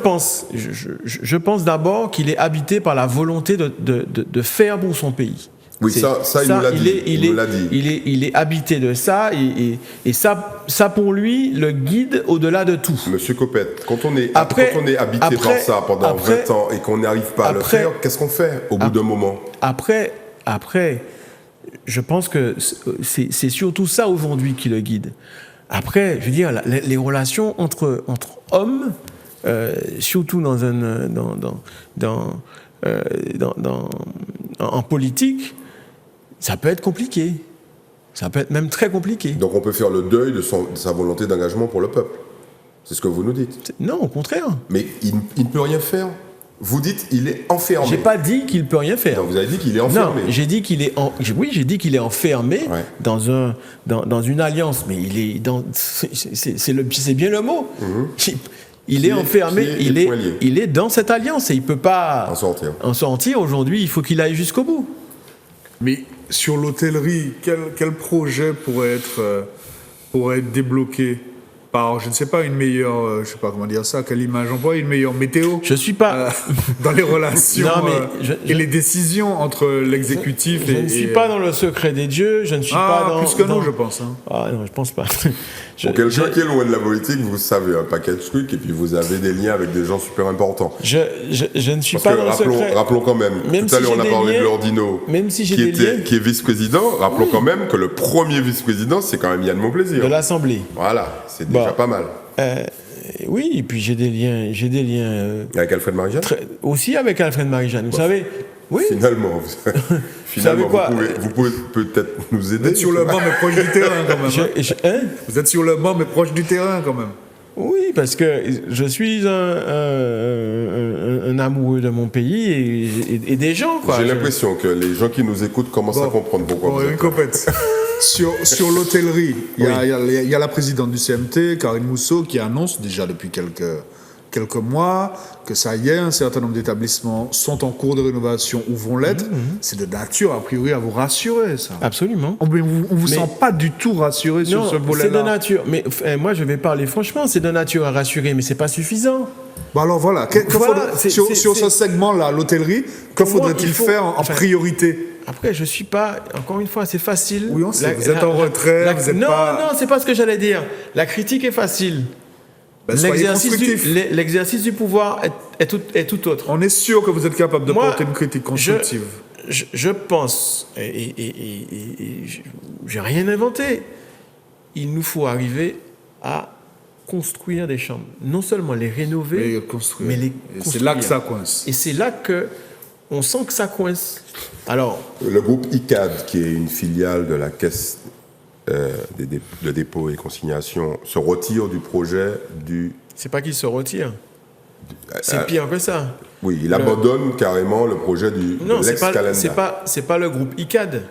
pense d'abord qu'il est habité par la volonté de faire pour son pays. Oui, ça il nous l'a dit. Il est habité de ça et ça pour lui le guide au-delà de tout. Monsieur Copette, quand on est habité par ça pendant 20 ans et qu'on n'arrive pas à le faire, qu'est-ce qu'on fait au bout d'un moment? Après, je pense que c'est surtout ça aujourd'hui qui le guide. Après, je veux dire, les relations entre hommes, surtout en politique, ça peut être compliqué. Ça peut être même très compliqué. Donc on peut faire le deuil de sa volonté d'engagement pour le peuple. C'est ce que vous nous dites. Non, au contraire. Mais il ne peut rien faire. Vous dites il est enfermé. J'ai pas dit qu'il peut rien faire. Non, vous avez dit qu'il est enfermé. Non, j'ai dit qu'il est j'ai dit qu'il est enfermé dans une alliance, mais il est c'est bien le mot. Il est enfermé, il est dans cette alliance et il ne peut pas en sortir. Aujourd'hui, il faut qu'il aille jusqu'au bout. Mais sur l'hôtellerie, quel projet pourrait être débloqué par, je ne sais pas, une meilleure, je ne sais pas comment dire ça, quelle image emploie, une meilleure météo? Je ne suis pas... dans les relations et les décisions entre l'exécutif je ne suis pas dans le secret des dieux, je ne suis pas dans... plus que nous, je pense. Hein. Ah non, je ne pense pas. Pour quelqu'un qui est loin de la politique, vous savez un paquet de trucs et puis vous avez des liens avec des gens super importants. Je ne suis Parce pas que dans le secret. rappelons quand même, Même tout à si l'heure on a j'ai parlé des de liens, Lordino, même si j'ai qui des liens. est vice-président. Rappelons quand même que le premier vice-président, c'est quand même Yann Monplaisir. De l'Assemblée. Voilà, c'est déjà pas mal. Oui, et puis j'ai des liens. Avec Alfred Marie-Jeanne Aussi avec Alfred Marie-Jeanne. Vous savez. Oui. Finalement, savez quoi vous pouvez peut-être nous aider. Vous êtes sur le banc, mais proche du terrain quand même. Vous êtes sur le banc, mais proche du terrain quand même. Oui, parce que je suis un amoureux de mon pays et des gens, quoi. J'ai l'impression que les gens qui nous écoutent commencent à comprendre pourquoi vous êtes une copette. Sur l'hôtellerie, il y a la présidente du CMT, Karine Mousseau, qui annonce déjà depuis quelques mois que ça y est, un certain nombre d'établissements sont en cours de rénovation ou vont l'être. C'est de nature, a priori, à vous rassurer, ça. Absolument. On ne vous sent pas du tout rassuré sur ce volet-là. C'est de nature. Mais moi, je vais parler franchement, c'est de nature à rassurer, mais c'est pas suffisant. Bah alors voilà, sur ce segment-là, l'hôtellerie, que faudrait-il faire en priorité? Après, je suis pas. Encore une fois, c'est facile. Oui, on sait. Vous êtes en retrait, vous êtes pas. Non, c'est pas ce que j'allais dire. La critique est facile. Ben, L'exercice du pouvoir est tout autre. On est sûr que vous êtes capable de porter une critique constructive. Je pense, et j'ai rien inventé, il nous faut arriver à construire des chambres. Non seulement les rénover, mais les construire. C'est là que ça coince. Et c'est là que on sent que ça coince. Alors, le groupe ICAD, qui est une filiale de la Caisse de dépôt et consignation, se retire du projet du... C'est pas qu'il se retire. C'est pire que ça. Oui, il abandonne carrément le projet de l'ex-Calenda. C'est pas le groupe ICAD.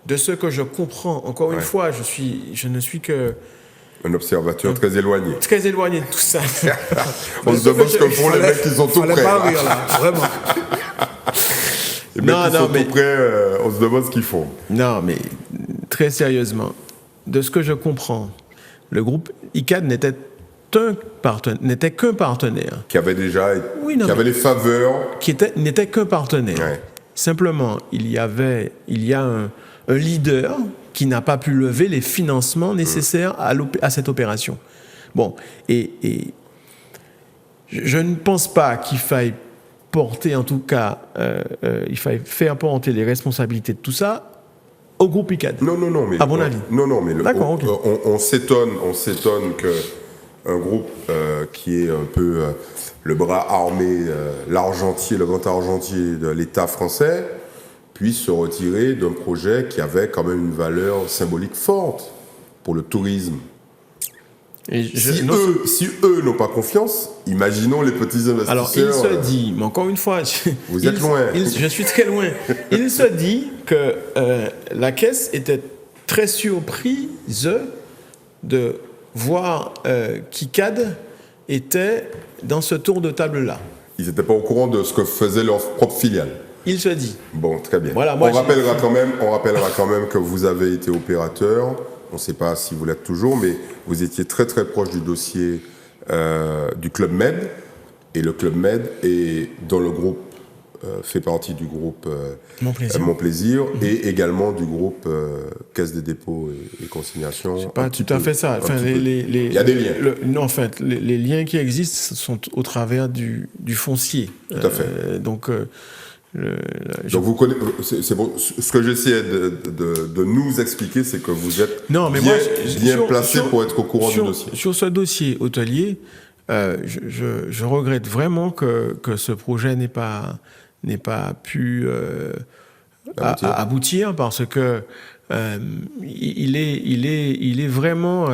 De ce que je comprends, encore une fois, je ne suis que... Un observateur très éloigné. Très éloigné de tout ça. On se demande ce que font les mecs qui sont tout près. Pas rire, là, vraiment. Les mecs qui sont tout près, on se demande ce qu'ils font. Non, mais très sérieusement, de ce que je comprends, le groupe ICAD n'était qu'un partenaire. Qui avait déjà... qui avait les faveurs... N'était qu'un partenaire. Ouais. Simplement, il y a un leader qui n'a pas pu lever les financements nécessaires à cette opération. Bon, et je ne pense pas qu'il faille porter, en tout cas, il faille faire porter les responsabilités de tout ça au groupe ICAD. Non, mais... À mon avis. Non, mais... D'accord, ok. On s'étonne qu'un groupe qui est un peu le bras armé, l'argentier, le grand argentier de l'État français, puisse se retirer d'un projet qui avait quand même une valeur symbolique forte pour le tourisme. Si eux n'ont pas confiance, imaginons les petits investisseurs. Alors, il se dit, mais encore une fois... Vous êtes loin. Je suis très loin. Il se dit que la Caisse était très surprise de voir qu'ICAD était dans ce tour de table-là. Ils n'étaient pas au courant de ce que faisait leur propre filiale. Il se dit. Bon, très bien. Voilà, on rappellera quand même que vous avez été opérateur. On ne sait pas si vous l'êtes toujours, mais vous étiez très très proche du dossier du Club Med. Et le Club Med est dans le groupe, fait partie du groupe Mon Plaisir et également du groupe Caisse des dépôts et consignations. C'est pas tout à fait ça. Enfin, il y a des liens. Les liens qui existent sont au travers du foncier. Tout à fait. Donc vous connaissez, c'est bon, ce que j'essayais de nous expliquer, c'est que vous êtes bien placé pour être au courant du dossier. Sur ce dossier hôtelier, je regrette vraiment que ce projet n'ait pas pu aboutir parce que il est vraiment...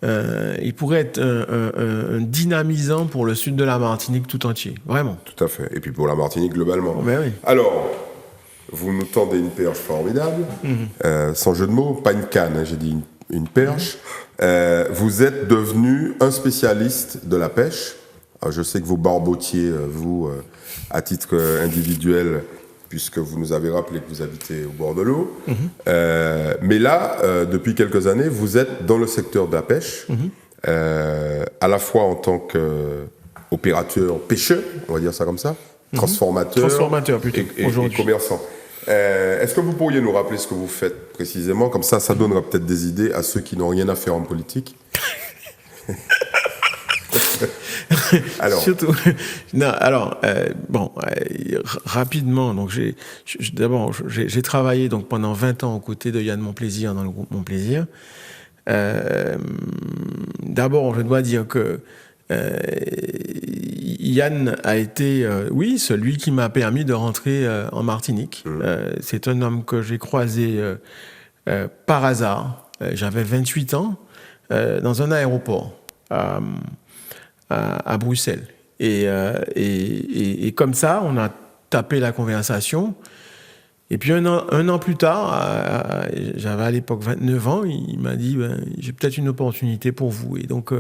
il pourrait être un dynamisant pour le sud de la Martinique tout entier, vraiment. Tout à fait. Et puis pour la Martinique globalement. Ben oui. Alors, vous nous tendez une perche formidable, sans jeu de mots, pas une canne, j'ai dit une perche. Vous êtes devenu un spécialiste de la pêche. Alors, je sais que vous barbotiez, vous, à titre individuel, puisque vous nous avez rappelé que vous habitez au bord de l'eau. Mais là, depuis quelques années, vous êtes dans le secteur de la pêche, à la fois en tant qu'opérateur pêcheur, on va dire ça comme ça, transformateur plutôt, et commerçant. Est-ce que vous pourriez nous rappeler ce que vous faites précisément? Comme ça donnera peut-être des idées à ceux qui n'ont rien à faire en politique. Alors. Surtout. Non, alors, rapidement, donc d'abord, j'ai travaillé donc pendant 20 ans aux côtés de Yann Monplaisir dans le groupe Monplaisir. D'abord, je dois dire que Yann a été, oui, celui qui m'a permis de rentrer en Martinique. C'est un homme que j'ai croisé par hasard. J'avais 28 ans dans un aéroport à Bruxelles. Et comme ça, on a tapé la conversation. Et puis un an plus tard, j'avais à l'époque 29 ans, il m'a dit j'ai peut-être une opportunité pour vous. Et donc,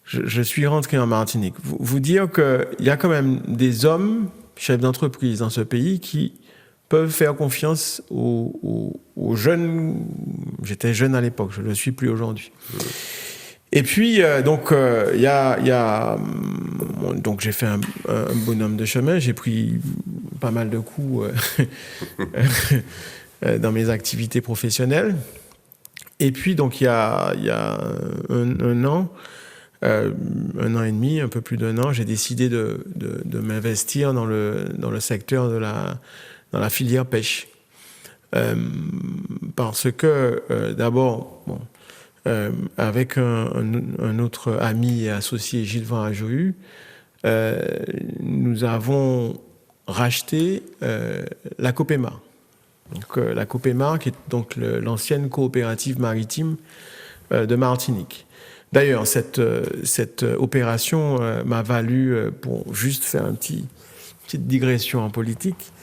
je suis rentré en Martinique. Vous dire qu'il y a quand même des hommes, chefs d'entreprise dans ce pays, qui peuvent faire confiance aux jeunes. J'étais jeune à l'époque, je ne le suis plus aujourd'hui. Et puis, donc j'ai fait un bonhomme de chemin. J'ai pris pas mal de coups dans mes activités professionnelles. Et puis, donc, il y a un an et demi, un peu plus d'un an, j'ai décidé de m'investir dans le secteur dans la filière pêche. Parce que, d'abord, avec un autre ami et associé, Gilles Van Ajohu, nous avons racheté la Copémar. Donc, la Copémar, qui est donc l'ancienne coopérative maritime de Martinique. D'ailleurs, cette opération m'a valu, pour juste faire une petite digression en politique,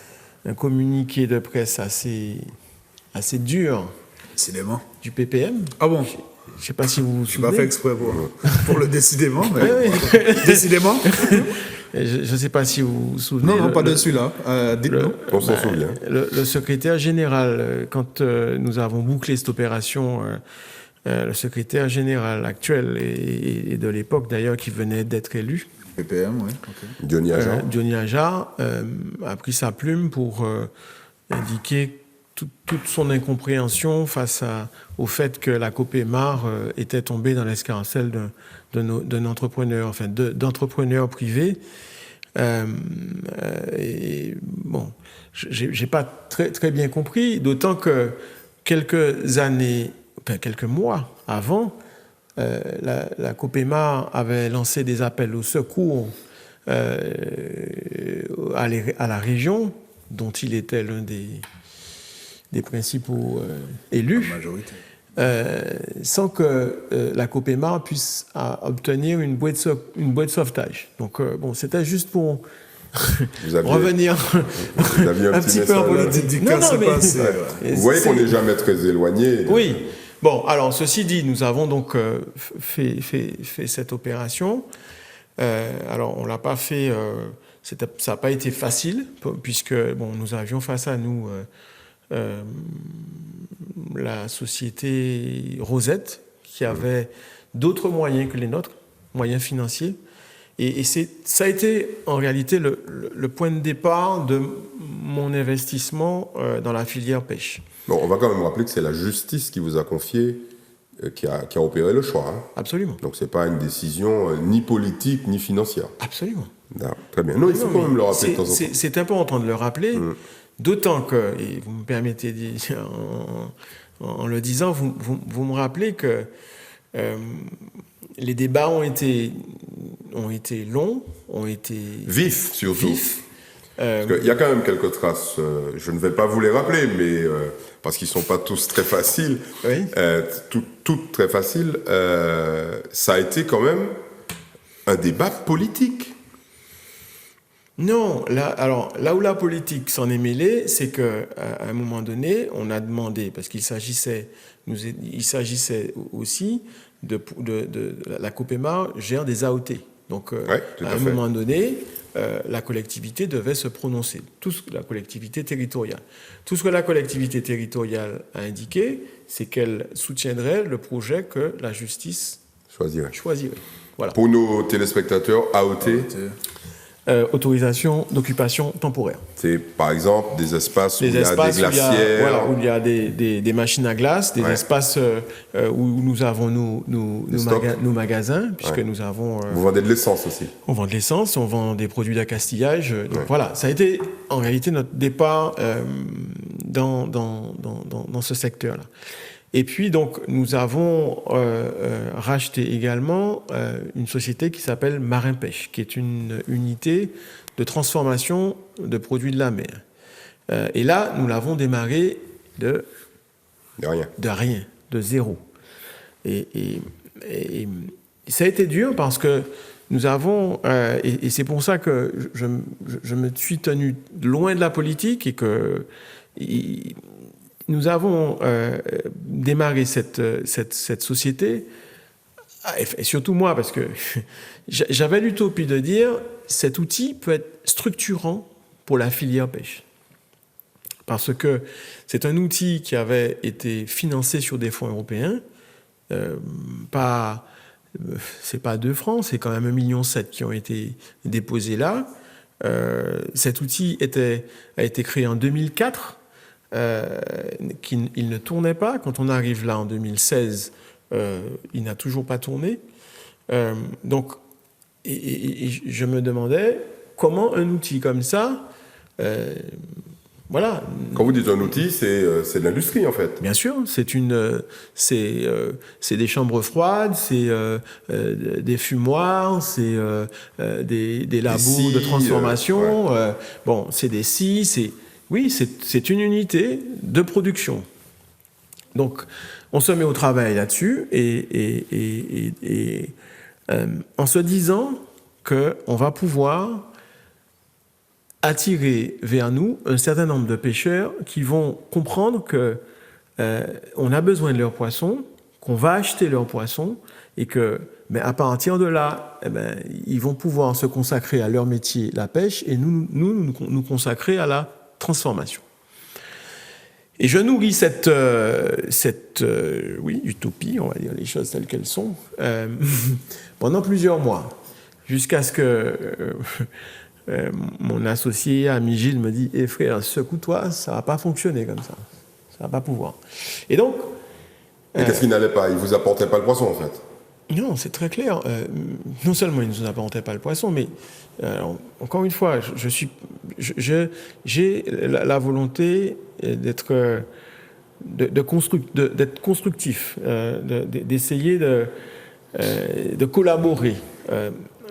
un communiqué de presse assez dur. Décidément. Du PPM. Ah bon? Je ne sais pas si vous vous souvenez. Je n'ai pas fait exprès pour le décidément, mais décidément. Je ne sais pas si vous vous souvenez. Non, pas de celui-là. Dites-nous. On s'en souvient. Le secrétaire général, quand nous avons bouclé cette opération, le secrétaire général actuel et de l'époque d'ailleurs, qui venait d'être élu, PPM, oui. Okay. Diony Ajar, a pris sa plume pour indiquer toute son incompréhension face au fait que la Copémar était tombée dans l'escarcelle d'un entrepreneur, enfin d'entrepreneurs privés. Et bon, j'ai pas très bien compris, d'autant que quelques mois avant, la Copémar avait lancé des appels au secours à la région, dont il était l'un des principaux élus, sans que la Copémar puisse obtenir une bouée de sauvetage. Donc, c'était juste pour revenir un petit peu en politique. Vous voyez qu'on n'est jamais très éloigné. Oui. Bon, alors, ceci dit, nous avons donc fait cette opération. Alors, on ne l'a pas fait... ça n'a pas été facile, puisque nous avions face à nous la société Rosette, qui avait d'autres moyens que les nôtres, moyens financiers. Et ça a été en réalité le point de départ de mon investissement dans la filière pêche. Bon, on va quand même rappeler que c'est la justice qui vous a confié, qui a opéré le choix. Hein. Absolument. Donc ce n'est pas une décision ni politique ni financière. Absolument. Non, très bien. Non, il faut quand même le rappeler de temps en temps. C'est important de le rappeler, d'autant que, et vous me permettez en le disant, vous me rappelez que les débats ont été longs, ont été vifs surtout. Vifs. Parce qu'il y a quand même quelques traces, je ne vais pas vous les rappeler, mais parce qu'ils ne sont pas tous très faciles, oui. Toutes très faciles, ça a été quand même un débat politique. Non, là où la politique s'en est mêlée, c'est qu'à un moment donné, on a demandé, parce qu'il s'agissait aussi de la Copémar gère des AOT. Donc, à un moment donné, la collectivité devait se prononcer, la collectivité territoriale. Tout ce que la collectivité territoriale a indiqué, c'est qu'elle soutiendrait le projet que la justice choisirait. Voilà. Pour nos téléspectateurs, AOT autorisation d'occupation temporaire. C'est par exemple des espaces où il y a des espaces glacières. où il y a des machines à glace, des espaces où nous avons nos magasins, puisque nous avons... Vous vendez de l'essence aussi. On vend de l'essence, on vend des produits d'accastillage. Donc voilà, ça a été en réalité notre départ dans ce secteur-là. Et puis, donc, nous avons racheté également une société qui s'appelle Marin Pêche, qui est une unité de transformation de produits de la mer. Et là, nous l'avons démarré de rien, de zéro. Et ça a été dur parce que nous avons, et c'est pour ça que je me suis tenu loin de la politique et que... Nous avons démarré cette société, et surtout moi, parce que j'avais l'utopie de dire cet outil peut être structurant pour la filière pêche. Parce que c'est un outil qui avait été financé sur des fonds européens, c'est pas 2 francs, c'est quand même 1,7 million qui ont été déposés là. Cet outil a été créé en 2004. Il ne tournait pas. Quand on arrive là en 2016, il n'a toujours pas tourné. Donc, je me demandais comment un outil comme ça, voilà. Quand vous dites un outil, c'est de l'industrie en fait. Bien sûr, c'est des chambres froides, c'est des fumoirs, c'est des labos de transformation. Bon, c'est des scies, oui, c'est une unité de production. Donc, on se met au travail là-dessus et en se disant qu'on va pouvoir attirer vers nous un certain nombre de pêcheurs qui vont comprendre qu'on a besoin de leurs poissons, qu'on va acheter leurs poissons et que, à partir de là, ils vont pouvoir se consacrer à leur métier, la pêche, et nous consacrer à la transformation. Et je nourris cette utopie, on va dire les choses telles qu'elles sont, pendant plusieurs mois, jusqu'à ce que mon associé, ami Gilles, me dit « frère, secoue-toi, ça ne va pas fonctionner comme ça. Ça ne va pas pouvoir. » Et donc... Et qu'est-ce qui n'allait pas? Il ne vous apportait pas le poisson, en fait? Non, c'est très clair. Non seulement il ne nous apportait pas le poisson, mais encore une fois, j'ai la volonté d'être constructif, d'essayer de collaborer.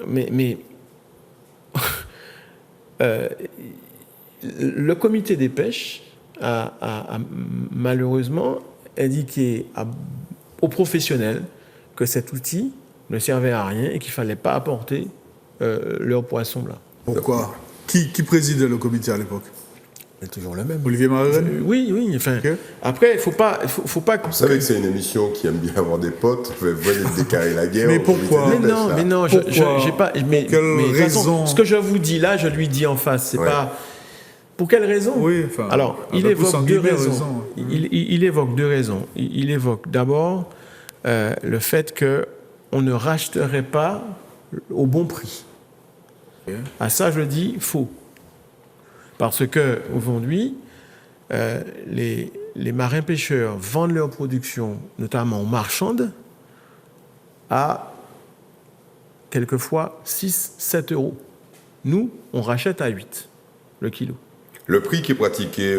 Mais le comité des pêches a malheureusement indiqué aux professionnels que cet outil ne servait à rien et qu'il ne fallait pas apporter leurs poissons là. Pourquoi? Qui présidait le comité à l'époque? C'est toujours le même. Olivier Marlène? Oui. Enfin, okay. Après, il faut pas. Vous savez que c'est une émission qui aime bien avoir des potes. Vous venez de déclarer la guerre. Mais pourquoi? Mais non. J'ai pas. Mais raison? Ce que je vous dis là, je lui dis en face. C'est pas. Pour quelle raison? Oui. Enfin, alors, il évoque 2 raisons. Il évoque 2 raisons. Il évoque d'abord le fait que on ne racheterait pas au bon prix. Okay. À ça, je dis faux. Parce que aujourd'hui, les marins-pêcheurs vendent leur production, notamment marchande, à quelquefois 6-7 euros. Nous, on rachète à 8 le kilo. Le prix qui est pratiqué,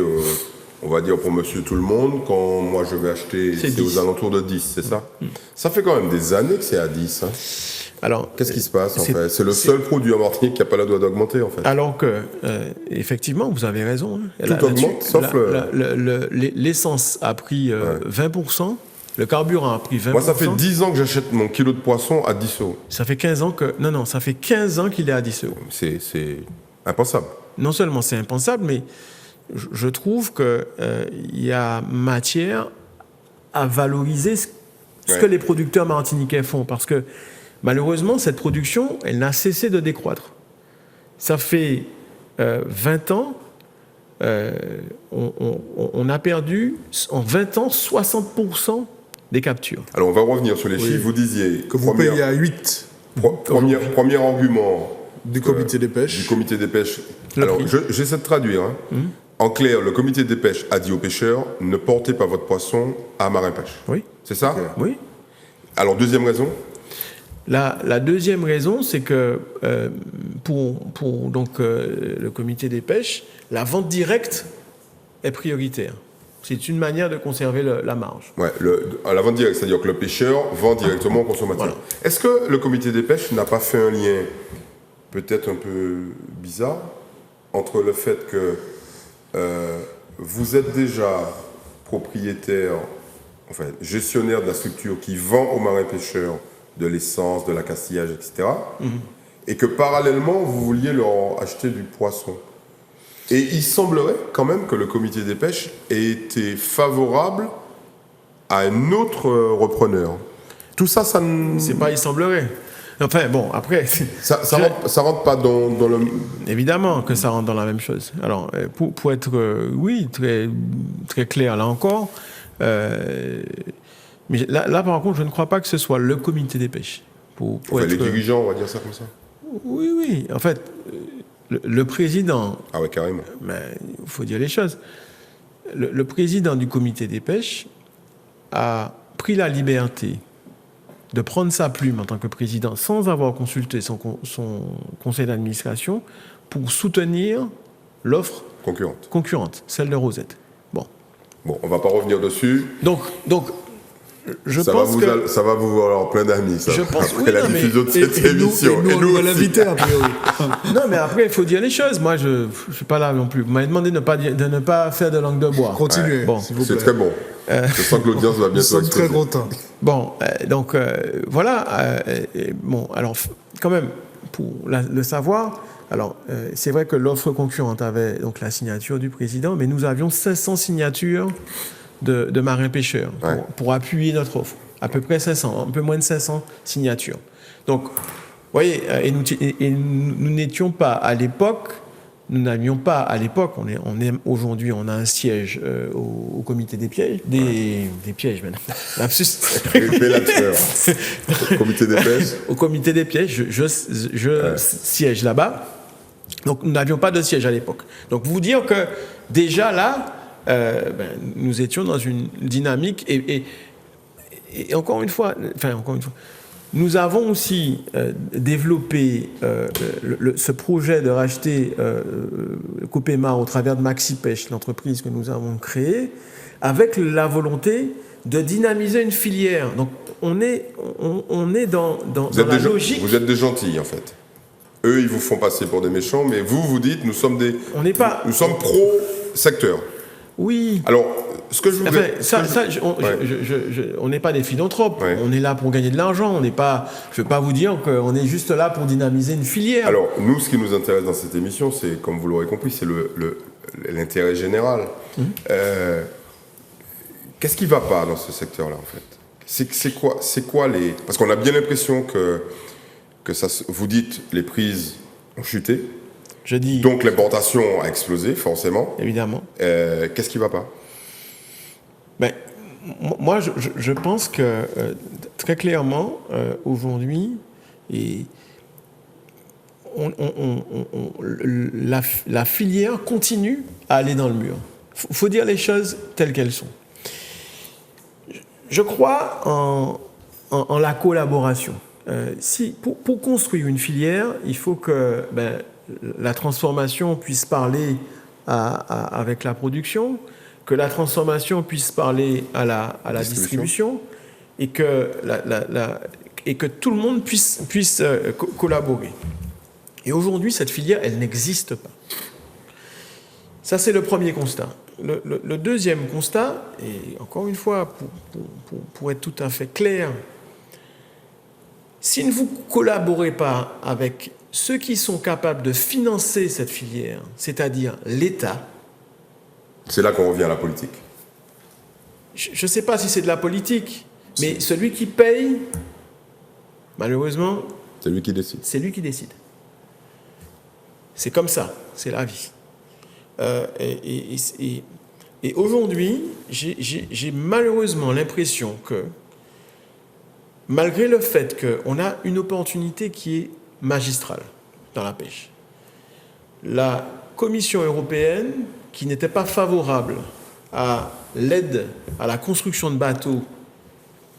on va dire pour monsieur tout le monde, quand moi je vais acheter, c'est aux alentours de 10, c'est ça? Ça fait quand même des années que c'est à 10. Hein. Alors, qu'est-ce qui se passe en fait? C'est le seul produit en Martinique qui n'a pas la doigt d'augmenter en fait. Alors que, effectivement, vous avez raison. Hein. Tout augmente, sauf l'essence a pris 20%, le carburant a pris 20%. Moi, ça fait 10 ans que j'achète mon kilo de poisson à 10 euros. Ça fait 15 ans que... Non, ça fait 15 ans qu'il est à 10 euros. C'est impensable. Non seulement c'est impensable, mais je trouve qu'il y a matière à valoriser ce que les producteurs martiniquais font. Parce que malheureusement, cette production, elle n'a cessé de décroître. Ça fait 20 ans, on a perdu en 20 ans 60% des captures. Alors on va revenir sur les chiffres. Vous disiez que vous payez à 8. Premier argument, Du comité des pêches. Du comité des pêches. Alors, j'essaie de traduire. Hein. En clair, le comité des pêches a dit aux pêcheurs, ne portez pas votre poisson à Marin Pêche. Oui. C'est ça? Ok. Oui. Alors, deuxième raison? La deuxième raison, c'est que pour le comité des pêches, la vente directe est prioritaire. C'est une manière de conserver la marge. Ouais, à la vente directe, c'est-à-dire que le pêcheur vend directement au consommateur. Voilà. Est-ce que le comité des pêches n'a pas fait un lien peut-être un peu bizarre entre le fait que vous êtes déjà propriétaire, enfin gestionnaire de la structure qui vend aux marins pêcheurs de l'essence, de l'accastillage, etc. Et que parallèlement, vous vouliez leur acheter du poisson. Et il semblerait quand même que le comité des pêches ait été favorable à un autre repreneur. Tout ça, ça ne... C'est pas il semblerait. Enfin bon, après... Ça rentre pas dans le... Évidemment que ça rentre dans la même chose. Alors, pour être, oui, très, très clair là encore, mais là, par contre, je ne crois pas que ce soit le comité des pêches. Enfin, les dirigeants, on va dire ça comme ça. Oui. En fait, le président... Ah ouais, carrément. Il faut dire les choses. Le président du comité des pêches a pris la liberté de prendre sa plume en tant que président sans avoir consulté son conseil d'administration pour soutenir l'offre concurrente, celle de Rosette. Bon, on ne va pas revenir dessus. Donc je pense que... Ça va vous avoir plein d'amis, ça. Je pense, après la diffusion de cette émission. Et nous on va l'inviter, a priori. Non, mais après, il faut dire les choses. Moi, je ne suis pas là non plus. Vous m'avez demandé de ne pas faire de langue de bois. Continuez, bon. s'il vous plaît. C'est très bon. Je sens que l'audience va bientôt exploser. Nous sommes très contents. Bon, donc voilà. Bon, alors, quand même, pour le savoir, alors, c'est vrai que l'offre concurrente avait donc la signature du président, mais nous avions 500 signatures de marins pêcheurs pour appuyer notre offre. À peu près 500, un peu moins de 500 signatures. Donc, vous voyez, nous n'étions pas à l'époque, nous n'avions pas à l'époque, aujourd'hui, on a un siège au comité des pièges, des pièges maintenant. Révélateur. Au comité des pêches. Au comité des pièges, je siège là-bas. Donc, nous n'avions pas de siège à l'époque. Donc, vous dire que déjà là, nous étions dans une dynamique et encore une fois, nous avons aussi développé ce projet de racheter Copémar au travers de Maxipêche, l'entreprise que nous avons créée, avec la volonté de dynamiser une filière. Donc on est dans la logique. Vous êtes des gentils en fait. Eux, ils vous font passer pour des méchants, mais vous dites, nous sommes pro-secteur. Oui. Alors, ce que je voudrais... on n'est pas des philanthropes. Ouais. On est là pour gagner de l'argent. Je ne vais pas vous dire qu'on est juste là pour dynamiser une filière. Alors, nous, ce qui nous intéresse dans cette émission, c'est, comme vous l'aurez compris, c'est l'intérêt général. Qu'est-ce qui ne va pas dans ce secteur-là, en fait? C'est quoi les... Parce qu'on a bien l'impression que ça, vous dites, les prises ont chuté. Je dis... Donc l'importation a explosé, forcément. Évidemment. Qu'est-ce qui ne va pas? Moi, je pense que très clairement, aujourd'hui, la filière continue à aller dans le mur. Il faut dire les choses telles qu'elles sont. Je crois en la collaboration. Pour construire une filière, il faut que la transformation puisse parler avec la production, que la transformation puisse parler à la distribution et que tout le monde puisse collaborer. Et aujourd'hui, cette filière, elle n'existe pas. Ça, c'est le premier constat. Le deuxième constat, et encore une fois, pour être tout à fait clair, si vous ne collaborez pas avec ceux qui sont capables de financer cette filière, c'est-à-dire l'État... C'est là qu'on revient à la politique. Je ne sais pas si c'est de la politique, mais celui qui paye, malheureusement... C'est lui qui décide. C'est lui qui décide. C'est comme ça, c'est la vie. Et aujourd'hui, j'ai malheureusement l'impression que, malgré le fait qu'on a une opportunité qui est magistrale, dans la pêche. La Commission européenne, qui n'était pas favorable à l'aide à la construction de bateaux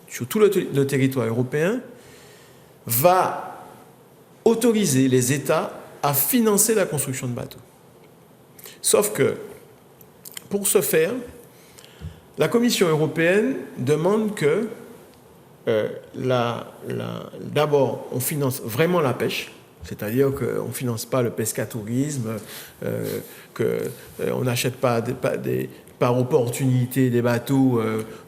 sur tout le territoire européen, va autoriser les États à financer la construction de bateaux. Sauf que, pour ce faire, la Commission européenne demande que, d'abord, on finance vraiment la pêche, c'est-à-dire qu'on ne finance pas le pescatourisme, qu'on n'achète pas par opportunité des bateaux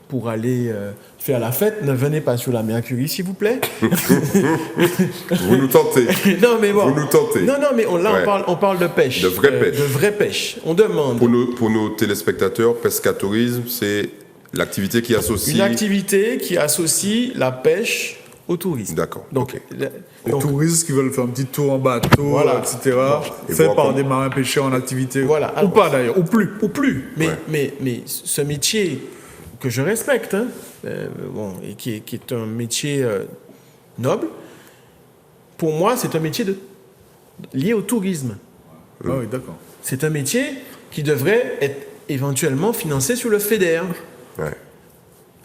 pour aller faire la fête. Ne venez pas sur la Mercury, s'il vous plaît. Vous nous tentez. Non, mais bon. Vous nous tentez. Non, mais on parle de pêche. De vraie pêche. De vraie pêche. On demande... Pour nos téléspectateurs, pescatourisme, c'est l'activité qui associe... Une activité qui associe la pêche au tourisme. D'accord. Donc, Les touristes qui veulent faire un petit tour en bateau, Voilà. etc., Et fait voir par comment- des marins pêcheurs en activité. Voilà. Ou pas d'ailleurs, ou plus. Ou plus. Mais, Ouais. mais ce métier que je respecte, hein, et qui est un métier noble, pour moi, c'est un métier lié au tourisme. Ah oui, d'accord. C'est un métier qui devrait être éventuellement financé sur le FEDER, Ouais,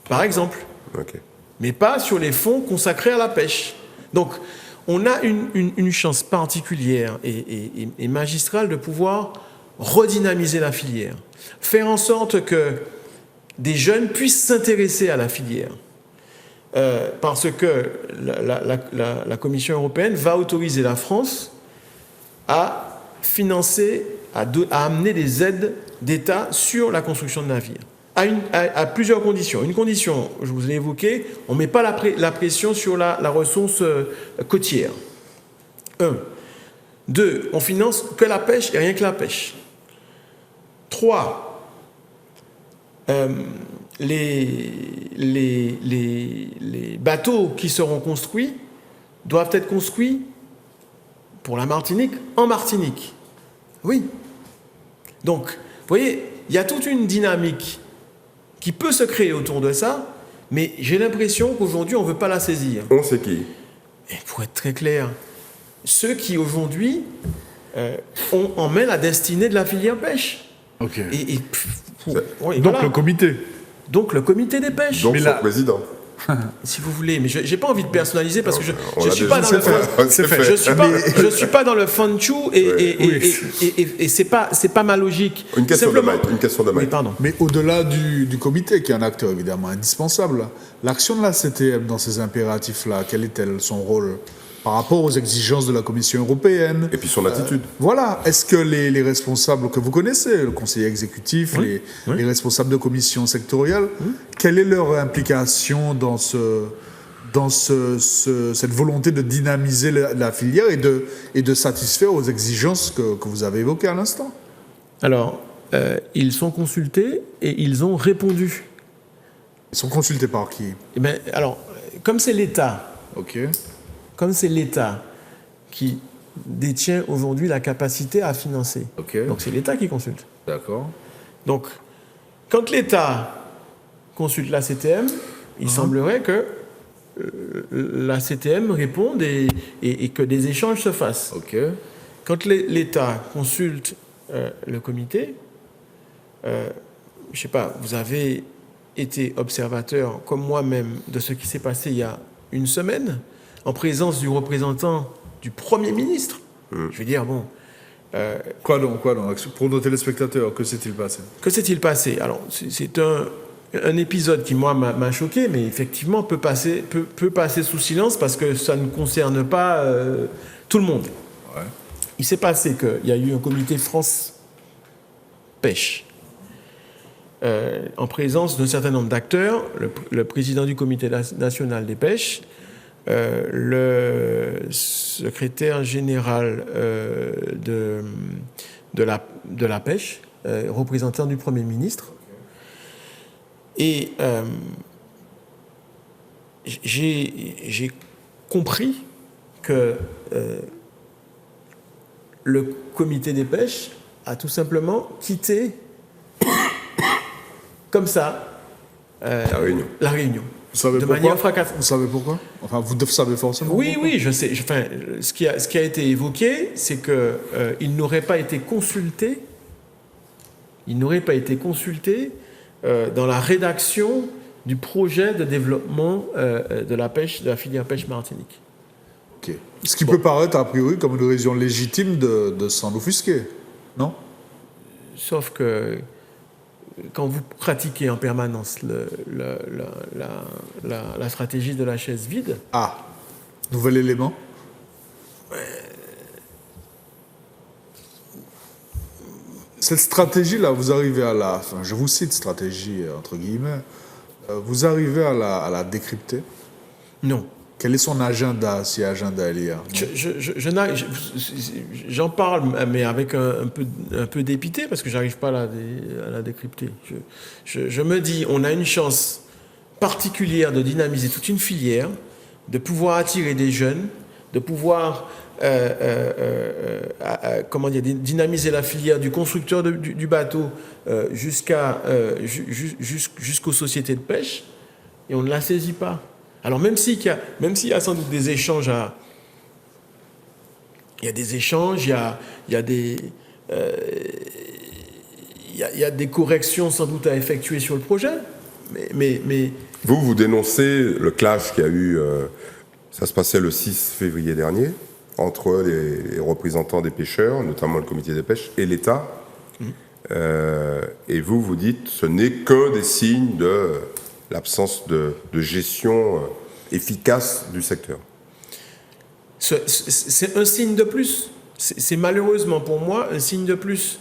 par exemple, ok. mais pas sur les fonds consacrés à la pêche. Donc, on a une chance particulière et magistrale de pouvoir redynamiser la filière, faire en sorte que des jeunes puissent s'intéresser à la filière. Parce que la Commission européenne va autoriser la France à financer, à amener des aides d'État sur la construction de navires. À plusieurs conditions. Une condition, je vous l'ai évoqué, on ne met pas la pression sur la ressource côtière. 1. 2. On finance que la pêche et rien que la pêche. 3. Les bateaux qui seront construits doivent être construits pour la Martinique en Martinique. Oui. Donc, vous voyez, il y a toute une dynamique qui peut se créer autour de ça, mais j'ai l'impression qu'aujourd'hui, on ne veut pas la saisir. On sait qui? Et pour être très clair, ceux qui aujourd'hui ont en main la destinée de la filière pêche. Ok. Oui, Donc voilà. le comité. Donc le comité des pêches. Donc Mais son là- président. Si vous voulez, mais je n'ai pas envie de personnaliser parce que je On ne l'a suis déjà pas dans fait. le fun. C'est fait. Je suis pas dans le fun chou et c'est pas ma logique. Une question de Simplement- Mike. Une question de Oui, Mike. pardon. Mais au-delà du comité, qui est un acteur évidemment indispensable, l'action de la CTM dans ces impératifs-là, quel est-elle son rôle par rapport aux exigences de la Commission européenne? Et puis son attitude. Voilà, est-ce que les responsables que vous connaissez, le conseiller exécutif, les responsables de commissions sectorielles, quelle est leur implication dans cette volonté de dynamiser la filière et de satisfaire aux exigences que vous avez évoquées à l'instant? Alors, ils sont consultés et ils ont répondu. Ils sont consultés par qui? Eh bien, alors, comme c'est l'État qui détient aujourd'hui la capacité à financer, Ok. donc c'est l'État qui consulte. D'accord. Donc, quand l'État consulte la CTM, il semblerait que la CTM réponde et que des échanges se fassent. Ok. Quand l'État consulte le comité, je ne sais pas, vous avez été observateur, comme moi-même, de ce qui s'est passé il y a une semaine, en présence du représentant du Premier ministre. Je veux dire, bon... Quoi donc? Pour nos téléspectateurs, que s'est-il passé? Que s'est-il passé? Alors, c'est un épisode qui, moi, m'a choqué, mais effectivement peut passer sous silence parce que ça ne concerne pas tout le monde. Ouais. Il s'est passé qu'il y a eu un comité France Pêche en présence d'un certain nombre d'acteurs, le président du comité national des pêches, le secrétaire général de la pêche, représentant du Premier ministre. Et j'ai compris que le comité des pêches a tout simplement quitté comme ça La réunion. la réunion. savez de pourquoi manière fracassante. Vous savez pourquoi? Enfin, vous savez forcément. Oui, pourquoi. oui, je sais. Enfin, ce qui a été évoqué, c'est qu'il n'aurait pas été consulté. Il n'aurait pas été consulté dans la rédaction du projet de développement de la pêche, de la filière pêche Martinique. Ok. Ce qui peut paraître a priori comme une raison légitime de s'en offusquer, non? Sauf que quand vous pratiquez en permanence la stratégie de la chaise vide, Ah, nouvel élément. Cette stratégie-là, vous arrivez à la... Enfin, je vous cite stratégie, entre guillemets. Vous arrivez à la décrypter. non. Quel est son agenda, si agenda il y a? J'en parle, mais avec un peu dépité, parce que j'arrive pas à la décrypter. Je me dis, on a une chance particulière de dynamiser toute une filière, de pouvoir attirer des jeunes, de pouvoir comment dire, dynamiser la filière du constructeur du bateau jusqu'aux sociétés de pêche, et on ne la saisit pas. Alors même s'il y a sans doute des échanges il y a des échanges, il y a des corrections sans doute à effectuer sur le projet, mais Vous dénoncez le clash qu'il y a eu, ça se passait le 6 février dernier, entre les représentants des pêcheurs, notamment le comité des pêches, et l'État. Et vous dites ce n'est qu'un des signes de l'absence de gestion efficace du secteur. C'est un signe de plus. C'est malheureusement pour moi un signe de plus.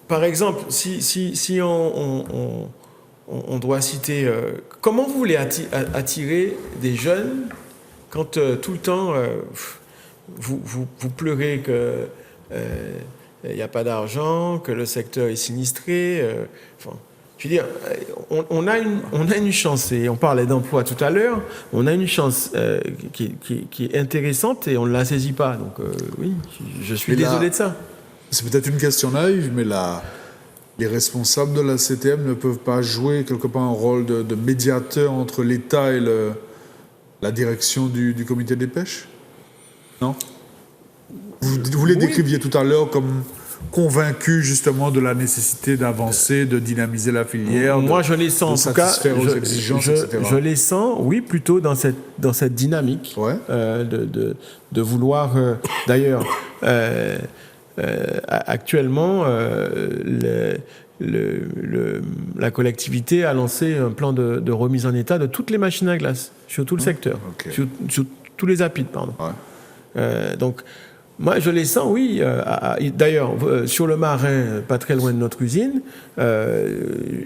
Par exemple, si on doit citer... comment vous voulez attirer des jeunes quand tout le temps vous pleurez que il n'y a pas d'argent, que le secteur est sinistré. Je veux dire, on a une chance, et on parlait d'emploi tout à l'heure, on a une chance qui est intéressante et on ne la saisit pas. Donc oui, je suis désolé de ça. C'est peut-être une question naïve, mais les responsables de la CTM ne peuvent pas jouer quelque part un rôle de médiateur entre l'État et la direction du comité des pêches? Non? Vous les décriviez tout à l'heure comme convaincus justement de la nécessité d'avancer, de dynamiser la filière. Moi, je les sens, en tout cas, aux exigences, etc. je les sens, oui, plutôt dans cette dynamique Ouais. de vouloir. D'ailleurs, actuellement, la collectivité a lancé un plan de remise en état de toutes les machines à glace sur tout le secteur, ok. sur tous les apides, pardon. Ouais. Donc, moi, je les sens, oui. D'ailleurs, sur le Marin, pas très loin de notre usine,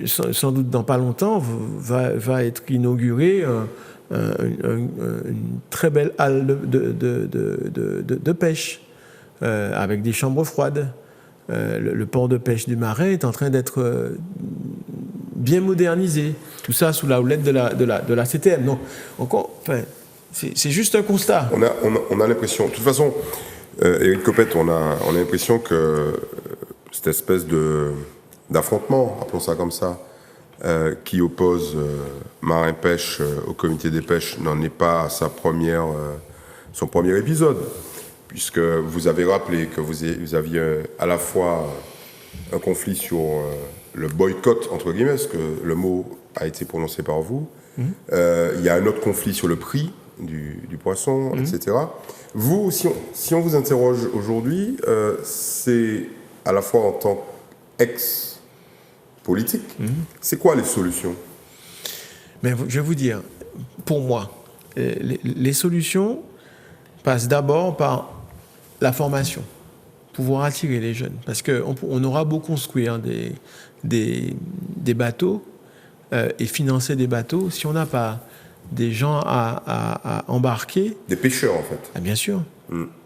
sans doute dans pas longtemps, va être inaugurée une très belle halle de pêche, avec des chambres froides. Le port de pêche du Marin est en train d'être bien modernisé. Tout ça sous la houlette de la CTM. Donc, encore, enfin, c'est juste un constat. On a l'impression, de toute façon, Éric Copette, on a l'impression que cette espèce d'affrontement, appelons ça comme ça, qui oppose Marin Pêche au comité des pêches n'en est pas à son premier épisode, puisque vous avez rappelé que vous aviez à la fois un conflit sur le boycott, entre guillemets, parce que le mot a été prononcé par vous. Il y a un autre conflit sur le prix du poisson, etc. Vous, si on vous interroge aujourd'hui, c'est à la fois en tant qu'ex-politique, c'est quoi les solutions? Mais je vais vous dire, pour moi, les solutions passent d'abord par la formation, pouvoir attirer les jeunes. Parce qu'on aura beau construire des bateaux et financer des bateaux, si on n'a pas des gens à embarquer. Des pêcheurs, en fait. Ah, bien sûr.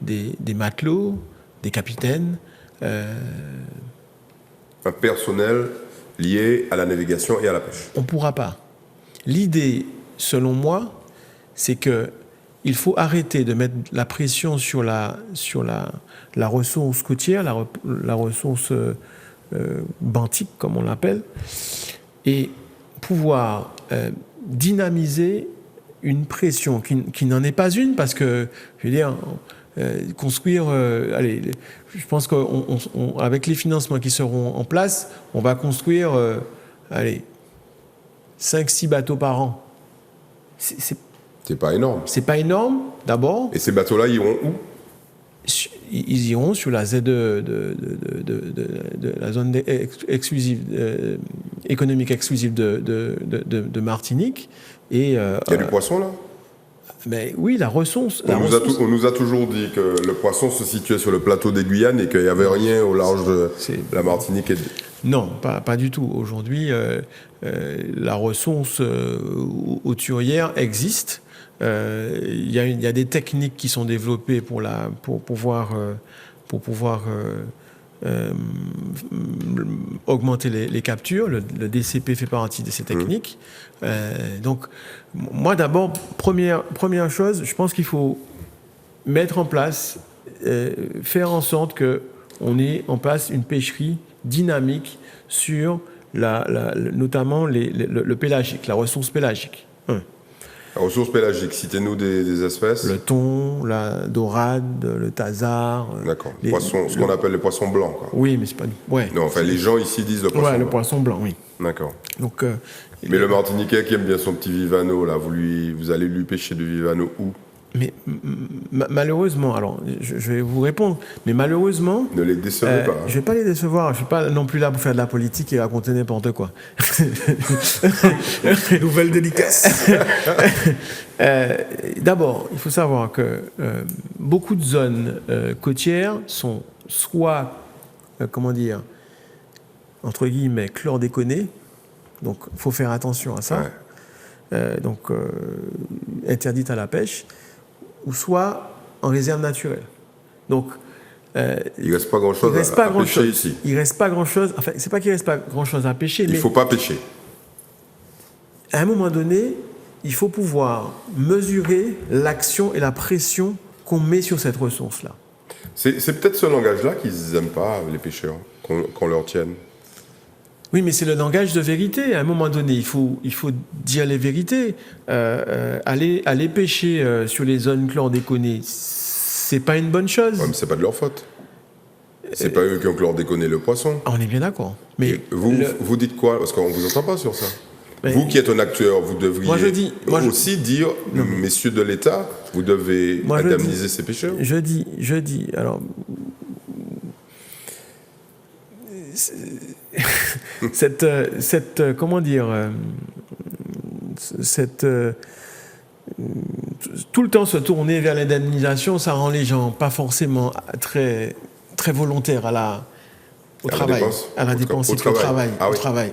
Des matelots, des capitaines. Un personnel lié à la navigation et à la pêche. On ne pourra pas. L'idée, selon moi, c'est qu'il faut arrêter de mettre la pression sur la ressource côtière, la ressource benthique, comme on l'appelle, et pouvoir dynamiser une pression qui n'en est pas une, parce que, je veux dire, construire... je pense qu'avec les financements qui seront en place, on va construire 5-6 bateaux par an. C'est pas énorme. C'est pas énorme, d'abord. Et ces bateaux-là iront où? Ils iront sur la ZE de la zone exclusive, économique exclusive de Martinique. Et, il y a du poisson là? Mais oui, la ressource. On nous a toujours dit que le poisson se situait sur le plateau des Guyanes et qu'il n'y avait rien au large de la Martinique. Non, pas du tout. Aujourd'hui, la ressource hauturière existe. Il y a des techniques qui sont développées pour pouvoir augmenter les captures. Le DCP fait partie de ces techniques. Donc, moi d'abord, première chose, je pense qu'il faut mettre en place, faire en sorte qu'on ait en place une pêcherie dynamique sur notamment le pélagique, la ressource pélagique. La ressource pélagique, citez-nous des espèces. Le thon, la dorade, le tasar. D'accord. Ce qu'on appelle les poissons blancs, quoi. Oui, mais c'est pas... Ouais. Non, enfin, les gens ici disent le poisson blanc. Le poisson blanc, oui. D'accord. Donc, mais le Martiniquais qui aime bien son petit vivano, là, vous allez lui pêcher du vivano où? Mais malheureusement, alors je vais vous répondre, mais malheureusement... Ne les décevez pas. Je ne vais pas les décevoir, je ne suis pas non plus là pour faire de la politique et raconter n'importe quoi. Nouvelle dédicace. D'abord, il faut savoir que beaucoup de zones côtières sont soit, entre guillemets, chlordéconées, donc il faut faire attention à ça, interdites à la pêche, ou soit en réserve naturelle. Donc, il ne reste pas grand-chose à pêcher ici. Il ne reste pas grand-chose. Enfin, c'est pas qu'il ne reste pas grand-chose à pêcher, mais... Il ne faut pas pêcher. À un moment donné, il faut pouvoir mesurer l'action et la pression qu'on met sur cette ressource-là. C'est peut-être ce langage-là qu'ils n'aiment pas, les pêcheurs, qu'on leur tienne. Oui, mais c'est le langage de vérité. À un moment donné, il faut dire les vérités. Aller pêcher sur les zones chlordéconées, c'est pas une bonne chose. Ouais, mais c'est pas de leur faute. C'est pas eux qui ont chlordéconé le poisson. On est bien d'accord. Mais vous dites quoi? Parce qu'on vous entend pas sur ça. Mais vous qui êtes un acteur, vous devriez aussi dire, messieurs de l'État, vous devez indemniser ces pêcheurs. Je dis. Alors. Tout le temps se tourner vers l'indemnisation, ça rend les gens pas forcément très, très volontaires au travail.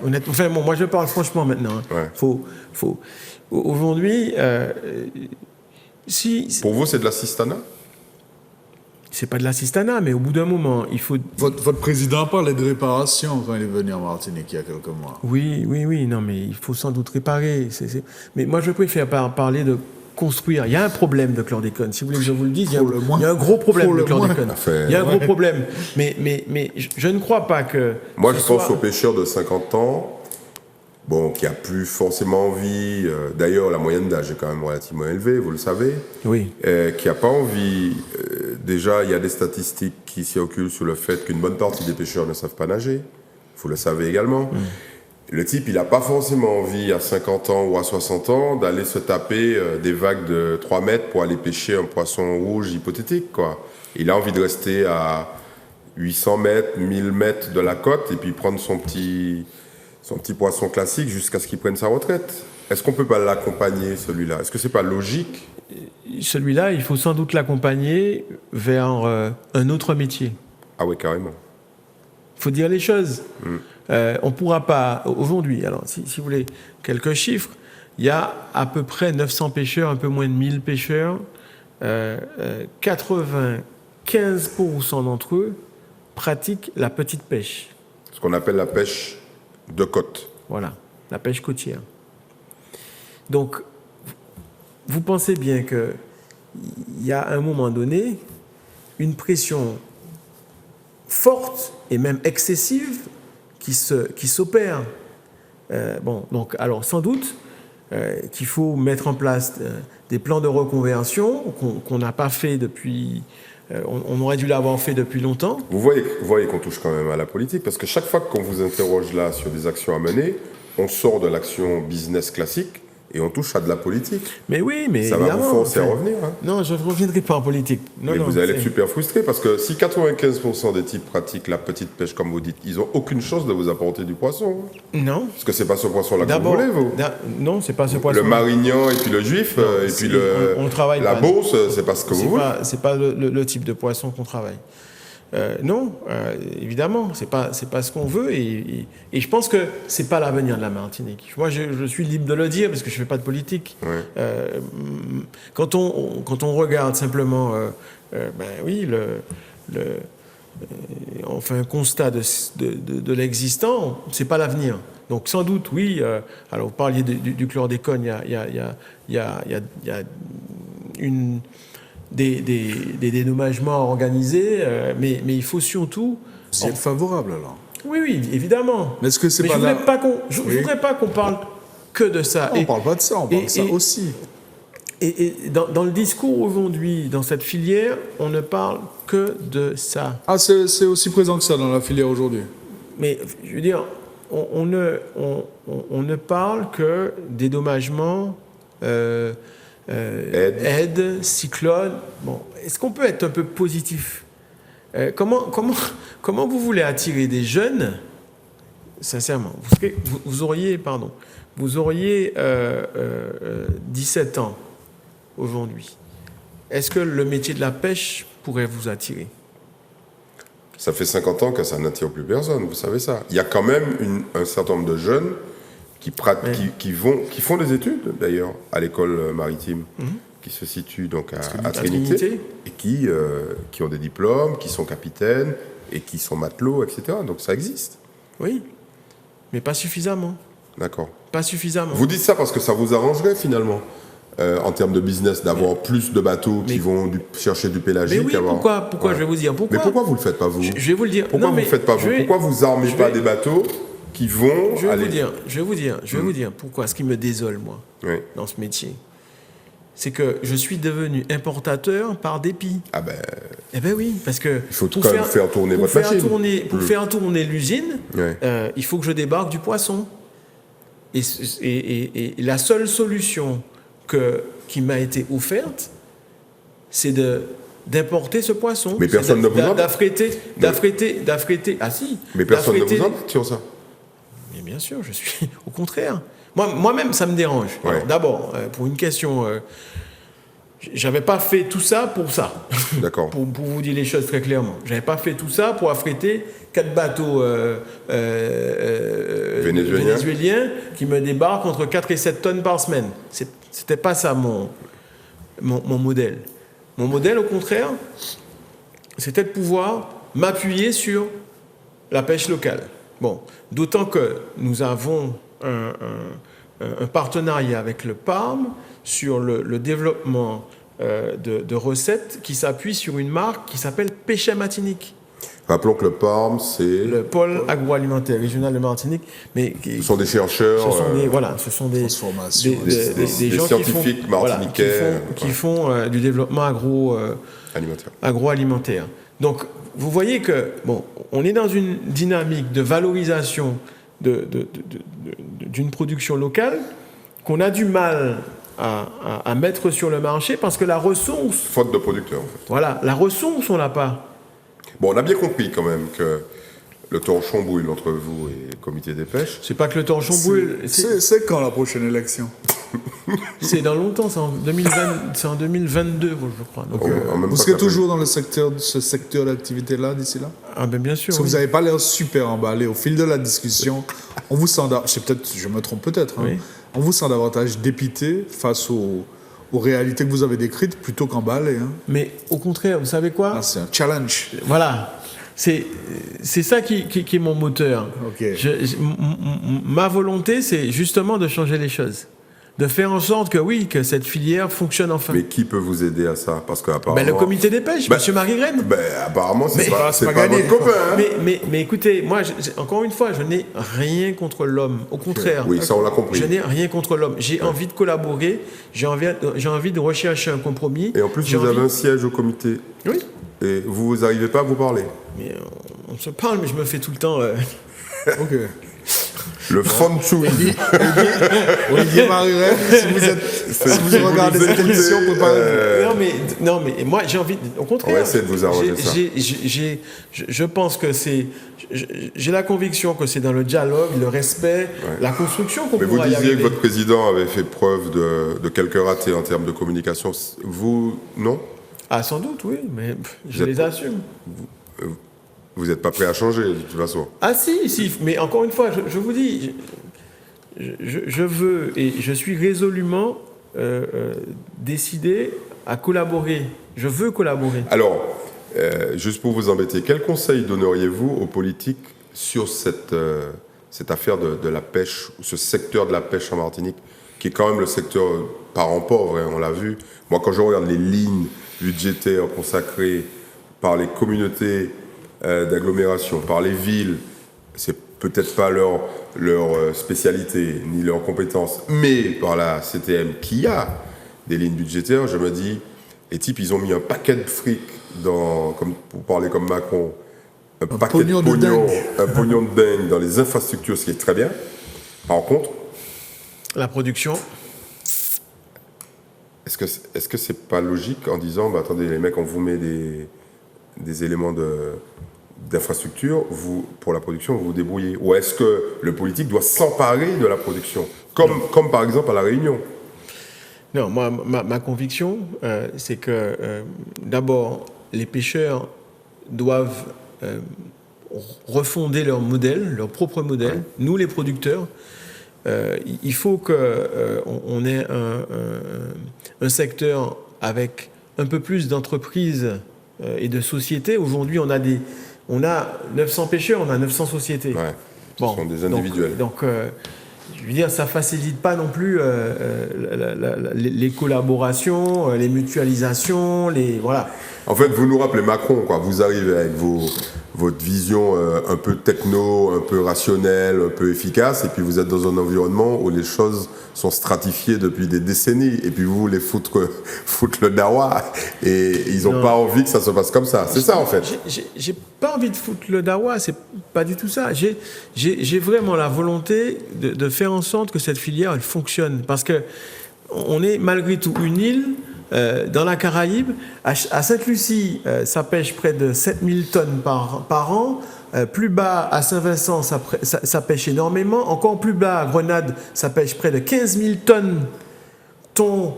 Honnêtement, enfin, moi je parle franchement maintenant. Ouais. Aujourd'hui, Pour vous, c'est de l'assistanat? C'est pas de l'assistanat, mais au bout d'un moment, il faut... Votre président parlait de réparation quand il est venu en Martinique il y a quelques mois. Oui, non, mais il faut sans doute réparer. Mais moi, je préfère parler de construire. Il y a un problème de chlordécone. Si vous voulez que je vous le dise, il y a un gros problème de chlordécone. Il y a un gros problème. Mais je ne crois pas que... Moi, je pense aux pêcheurs de 50 ans, qui n'a plus forcément envie, d'ailleurs la moyenne d'âge est quand même relativement élevée, vous le savez, oui. Qui n'a pas envie, déjà il y a des statistiques qui circulent sur le fait qu'une bonne partie des pêcheurs ne savent pas nager, vous le savez également. Le type, il n'a pas forcément envie à 50 ans ou à 60 ans d'aller se taper des vagues de 3 mètres pour aller pêcher un poisson rouge hypothétique, quoi. Il a envie de rester à 800 mètres, 1000 mètres de la côte et puis prendre son petit poisson classique jusqu'à ce qu'il prenne sa retraite. Est-ce qu'on ne peut pas l'accompagner, celui-là? Est-ce que ce n'est pas logique? Celui-là, il faut sans doute l'accompagner vers un autre métier. Ah oui, carrément. Il faut dire les choses. On ne pourra pas, aujourd'hui, alors si vous voulez quelques chiffres, il y a à peu près 900 pêcheurs, un peu moins de 1000 pêcheurs. 95% d'entre eux pratiquent la petite pêche. Ce qu'on appelle la pêche de côte. Voilà, la pêche côtière. Donc, vous pensez bien qu'il y a à un moment donné une pression forte et même excessive qui s'opèrent. Donc, alors sans doute qu'il faut mettre en place des plans de reconversion qu'on n'a pas fait depuis. On aurait dû l'avoir fait depuis longtemps. Vous voyez qu'on touche quand même à la politique, parce que chaque fois qu'on vous interroge là sur des actions à mener, on sort de l'action business classique et on touche à de la politique. Mais oui, mais ça va vous forcer à revenir. Hein. Non, je ne reviendrai pas en politique. Non, mais vous allez être super frustré, parce que si 95% des types pratiquent la petite pêche, comme vous dites, ils n'ont aucune chance de vous apporter du poisson. Non. Parce que c'est pas ce poisson-là que vous voulez, vous. Non, c'est pas ce poisson. Le marignan et puis le juif, non, et puis la beauce, c'est pas ce que vous voulez. C'est pas le type de poisson qu'on travaille. Non, évidemment, c'est pas ce qu'on veut, et je pense que c'est pas l'avenir de la Martinique. Moi, je suis libre de le dire parce que je fais pas de politique. Ouais. Quand on regarde simplement, oui, on fait un constat de l'existant, c'est pas l'avenir. Donc sans doute, oui. Alors vous parliez du chlordécone, il y a des dédommagements organisés, mais il faut surtout... Vous êtes favorable alors? Oui, évidemment. Mais est-ce que c'est mais pas je ne voudrais pas qu'on parle que de ça. Non, on ne parle pas de ça, on parle de ça aussi. Et dans le discours aujourd'hui, dans cette filière, on ne parle que de ça. Ah, c'est aussi présent que ça dans la filière aujourd'hui? Mais je veux dire, on ne parle que dédommagement... aide, cyclone. Bon, est-ce qu'on peut être un peu positif? Comment vous voulez attirer des jeunes? Sincèrement, vous auriez 17 ans aujourd'hui. Est-ce que le métier de la pêche pourrait vous attirer? Ça fait 50 ans que ça n'attire plus personne, vous savez ça. Il y a quand même un certain nombre de jeunes qui font des études, d'ailleurs, à l'école maritime, qui se situe donc à Trinité, et qui ont des diplômes, qui sont capitaines, et qui sont matelots, etc. Donc ça existe. Oui, mais pas suffisamment. D'accord. Pas suffisamment. Vous dites ça parce que ça vous arrangerait, finalement, en termes de business, d'avoir plus de bateaux qui vont chercher du pélagique. Mais oui, pourquoi je vais vous dire pourquoi. Mais pourquoi vous ne le faites pas, vous? Je vais vous le dire. Pourquoi vous ne le faites pas, vous? Pourquoi vous armez pas des bateaux qui vont je vais vous dire pourquoi. Ce qui me désole, moi, dans ce métier, c'est que je suis devenu importateur par dépit. Ah ben... Eh ben oui, parce que... Il faut quand même faire tourner votre machine. Pour faire tourner l'usine, il faut que je débarque du poisson. Et la seule solution qui m'a été offerte, c'est d'importer ce poisson. Mais personne ne vous en d'affréter. Ah si. Mais personne ne vous en sur ça. Mais bien sûr, je suis au contraire. Moi-même, ça me dérange. Ouais. Alors, d'abord, pour une question, j'avais pas fait tout ça pour ça. D'accord. pour vous dire les choses très clairement, j'avais pas fait tout ça pour affréter 4 bateaux vénézuéliens qui me débarquent entre 4 et 7 tonnes par semaine. C'était pas ça mon modèle. Mon modèle, au contraire, c'était de pouvoir m'appuyer sur la pêche locale. Bon, d'autant que nous avons un partenariat avec le PARM sur le développement de recettes qui s'appuie sur une marque qui s'appelle Pêche Martinique. Rappelons que le PARM, c'est... Le pôle agroalimentaire régional de Martinique. Ce sont des chercheurs... Ce sont des gens scientifiques martiniquais. Qui font du développement agroalimentaire. Donc, vous voyez que, on est dans une dynamique de valorisation d'une production locale qu'on a du mal à mettre sur le marché parce que la ressource... Faute de producteurs, en fait. Voilà, la ressource, on l'a pas. Bon, on a bien compris quand même que le torchon brûle entre vous et le comité des pêches. C'est pas que le torchon brûle. C'est quand la prochaine élection? C'est dans longtemps, c'est en 2022, je crois. Donc, vous serez toujours dans ce secteur d'activité-là d'ici là? Ah ben bien sûr. Parce que vous n'avez pas l'air super emballé. Au fil de la discussion, on vous sent... Je me trompe peut-être. Oui. On vous sent davantage dépité face aux réalités que vous avez décrites plutôt qu'emballé. Mais au contraire, vous savez quoi? C'est un challenge. Voilà. C'est ça qui est mon moteur. Okay. Ma volonté, c'est justement de changer les choses. de faire en sorte que oui, que cette filière fonctionne enfin. Mais qui peut vous aider à ça? Parce qu'apparemment... Ben, le comité des pêches, monsieur Marie-Graine. Ben, apparemment, c'est pas gagné. votre copain. Hein. Mais écoutez, moi, encore une fois, je n'ai rien contre l'homme. Au contraire. Oui, ça, on l'a compris. Je n'ai rien contre l'homme. J'ai envie de collaborer, j'ai envie de rechercher un compromis. Et en plus, vous avez un siège au comité. Oui. Et vous n'arrivez pas à vous parler. Mais on se parle, mais je me fais tout le temps... Ok. Le front Olivier Marie-Reine, si vous regardez cette émission, vous pouvez pas... Non, mais moi, j'ai envie... Au contraire. On va essayer de vous arranger ça. Je pense que c'est... J'ai la conviction que c'est dans le dialogue, le respect, la construction qu'on Mais pourra y vous disiez arriver. que votre président avait fait preuve de quelques ratés en termes de communication. Vous, non? Ah, sans doute, oui, mais je les assume. Vous n'êtes pas prêt à changer, de toute façon. Ah si, mais encore une fois, je vous dis, je veux et je suis résolument décidé à collaborer. Je veux collaborer. Alors, juste pour vous embêter, quel conseil donneriez-vous aux politiques sur cette affaire de la pêche, ce secteur de la pêche en Martinique, qui est quand même le secteur parent pauvre, hein, on l'a vu. Moi, quand je regarde les lignes budgétaires consacrées par les communautés d'agglomération, par les villes, c'est peut-être pas leur spécialité ni leur compétence, mais par la CTM qui a des lignes budgétaires, je me dis, les types, ils ont mis un paquet de fric pour parler comme Macron, un paquet pognon de dingue. un pognon de dingue dans les infrastructures, ce qui est très bien. Par contre, La production. est-ce que c'est pas logique en disant, bah, attendez, les mecs, on vous met des éléments d'infrastructure, pour la production, vous vous débrouillez? Ou est-ce que le politique doit s'emparer de la production, comme par exemple à La Réunion? Non, moi, ma conviction, c'est que d'abord, les pêcheurs doivent refonder leur modèle, leur propre modèle. Ouais. Nous, les producteurs, il faut qu'on ait un secteur avec un peu plus d'entreprises et de sociétés. Aujourd'hui, on a 900 pêcheurs, on a 900 sociétés. Ouais, ce sont des individuels. Donc je veux dire, ça ne facilite pas non plus les collaborations, les mutualisations, voilà. En fait, vous nous rappelez Macron, quoi. Vous arrivez avec votre vision un peu techno, un peu rationnelle, un peu efficace, et puis vous êtes dans un environnement où les choses sont stratifiées depuis des décennies, et puis vous voulez foutre le dawa, et ils n'ont pas envie que ça se passe comme ça. C'est ça, en fait. J'ai pas envie de foutre le dawa, c'est pas du tout ça. J'ai vraiment la volonté de faire en sorte que cette filière, elle fonctionne, parce que on est malgré tout une île dans la Caraïbe. À Sainte-Lucie, ça pêche près de 7000 tonnes par an. Plus bas, à Saint-Vincent, ça pêche énormément. Encore plus bas, à Grenade, ça pêche près de 15 000 tonnes. Thon,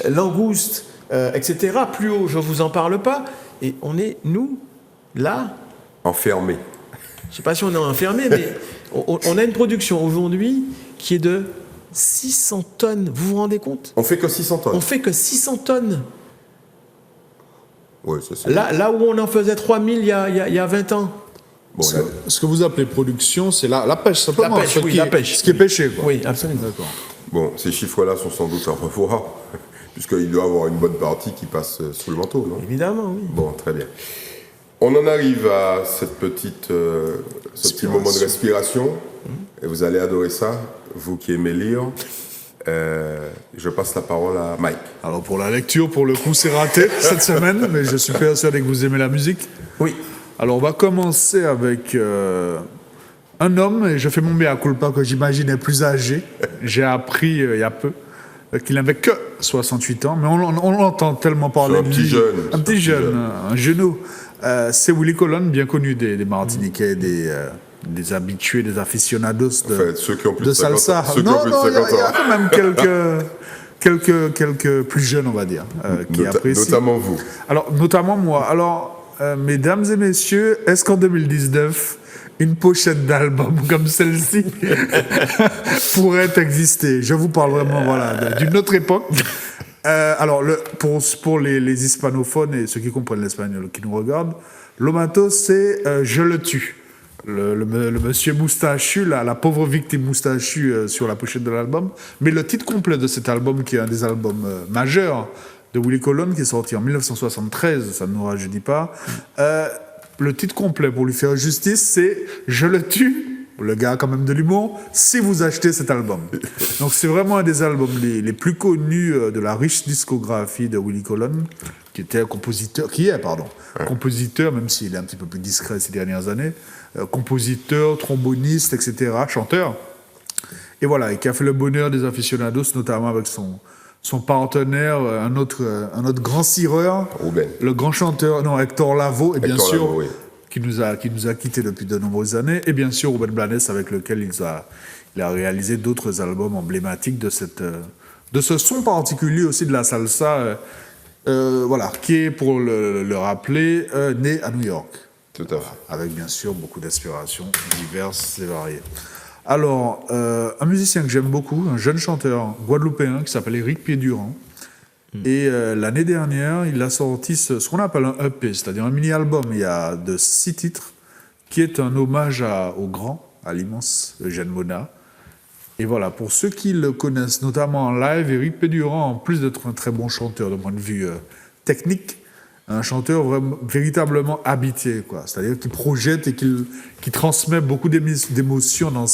langoustes, etc. Plus haut, je ne vous en parle pas. Et on est, nous, là... Enfermés. Je ne sais pas si on est enfermés, mais on a une production aujourd'hui qui est de 600 tonnes. Vous vous rendez compte? On fait que 600 tonnes. On fait que 600 tonnes. Oui, ça c'est... Là où on en faisait 3000 il y a 20 ans. Bon, ce que vous appelez production, c'est la pêche, simplement. La pêche, oui, la pêche. Ce qui est pêché, quoi. Oui, absolument. D'accord. Bon, ces chiffres-là sont sans doute à revoir, puisqu'il doit y avoir une bonne partie qui passe sous le manteau, non? Évidemment, oui. Bon, très bien. On en arrive à ce petit moment de respiration, et vous allez adorer ça, vous qui aimez lire. Je passe la parole à Mike. Alors pour la lecture, pour le coup, c'est raté cette semaine, mais je suis persuadé que vous aimez la musique. Oui. Alors on va commencer avec un homme, et je fais mon mea culpa que j'imagine est plus âgé. J'ai appris il y a peu qu'il n'avait que 68 ans, mais on l'entend tellement parler de lui. Un petit jeune, un genou. C'est Willy Colon, bien connu des Martiniquais, des habitués, des aficionados ceux qui ont plus de de 50 salsa. ans. Il y a quand même quelques plus jeunes, on va dire, qui apprécient. Notamment vous. Alors, notamment moi. Alors, mesdames et messieurs, est-ce qu'en 2019, une pochette d'album comme celle-ci pourrait exister? Je vous parle vraiment d'une autre époque. Alors, pour les hispanophones et ceux qui comprennent l'espagnol qui nous regardent, Lomato, c'est « Je le tue ». le monsieur moustachu, la pauvre victime moustachue sur la pochette de l'album. Mais le titre complet de cet album, qui est un des albums majeurs de Willie Colon, qui est sorti en 1973, ça ne nous rajeunit pas. Le titre complet, pour lui faire justice, c'est « Je le tue ». Le gars a quand même de l'humour, si vous achetez cet album. Donc c'est vraiment un des albums les plus connus de la riche discographie de Willie Colon, qui est, compositeur, même s'il est un petit peu plus discret ces dernières années, compositeur, tromboniste, etc., chanteur. Et voilà, et qui a fait le bonheur des aficionados, notamment avec son partenaire, un autre grand cireur, Ruben. Le grand chanteur, non, Hector Lavoe, et bien Hector sûr... Lavoe, oui. qui nous a quittés depuis de nombreuses années, et bien sûr Ruben Blades, avec lequel il a réalisé d'autres albums emblématiques de ce son particulier aussi de la salsa, voilà, qui est, pour le rappeler, né à New York. Tout à fait. Avec bien sûr beaucoup d'inspirations diverses et variées. Alors, un musicien que j'aime beaucoup, un jeune chanteur guadeloupéen qui s'appelle Éric Piedurand. Et l'année dernière, il a sorti ce qu'on appelle un EP, c'est-à-dire un mini-album, il y a de 6 titres, qui est un hommage au grand, à l'immense Eugène Mona. Et voilà, pour ceux qui le connaissent, notamment en live, Éric Piedurand, en plus d'être un très bon chanteur d'un point de vue technique, un chanteur véritablement habité, quoi. C'est-à-dire qu'il projette et qui transmet beaucoup d'émotions dans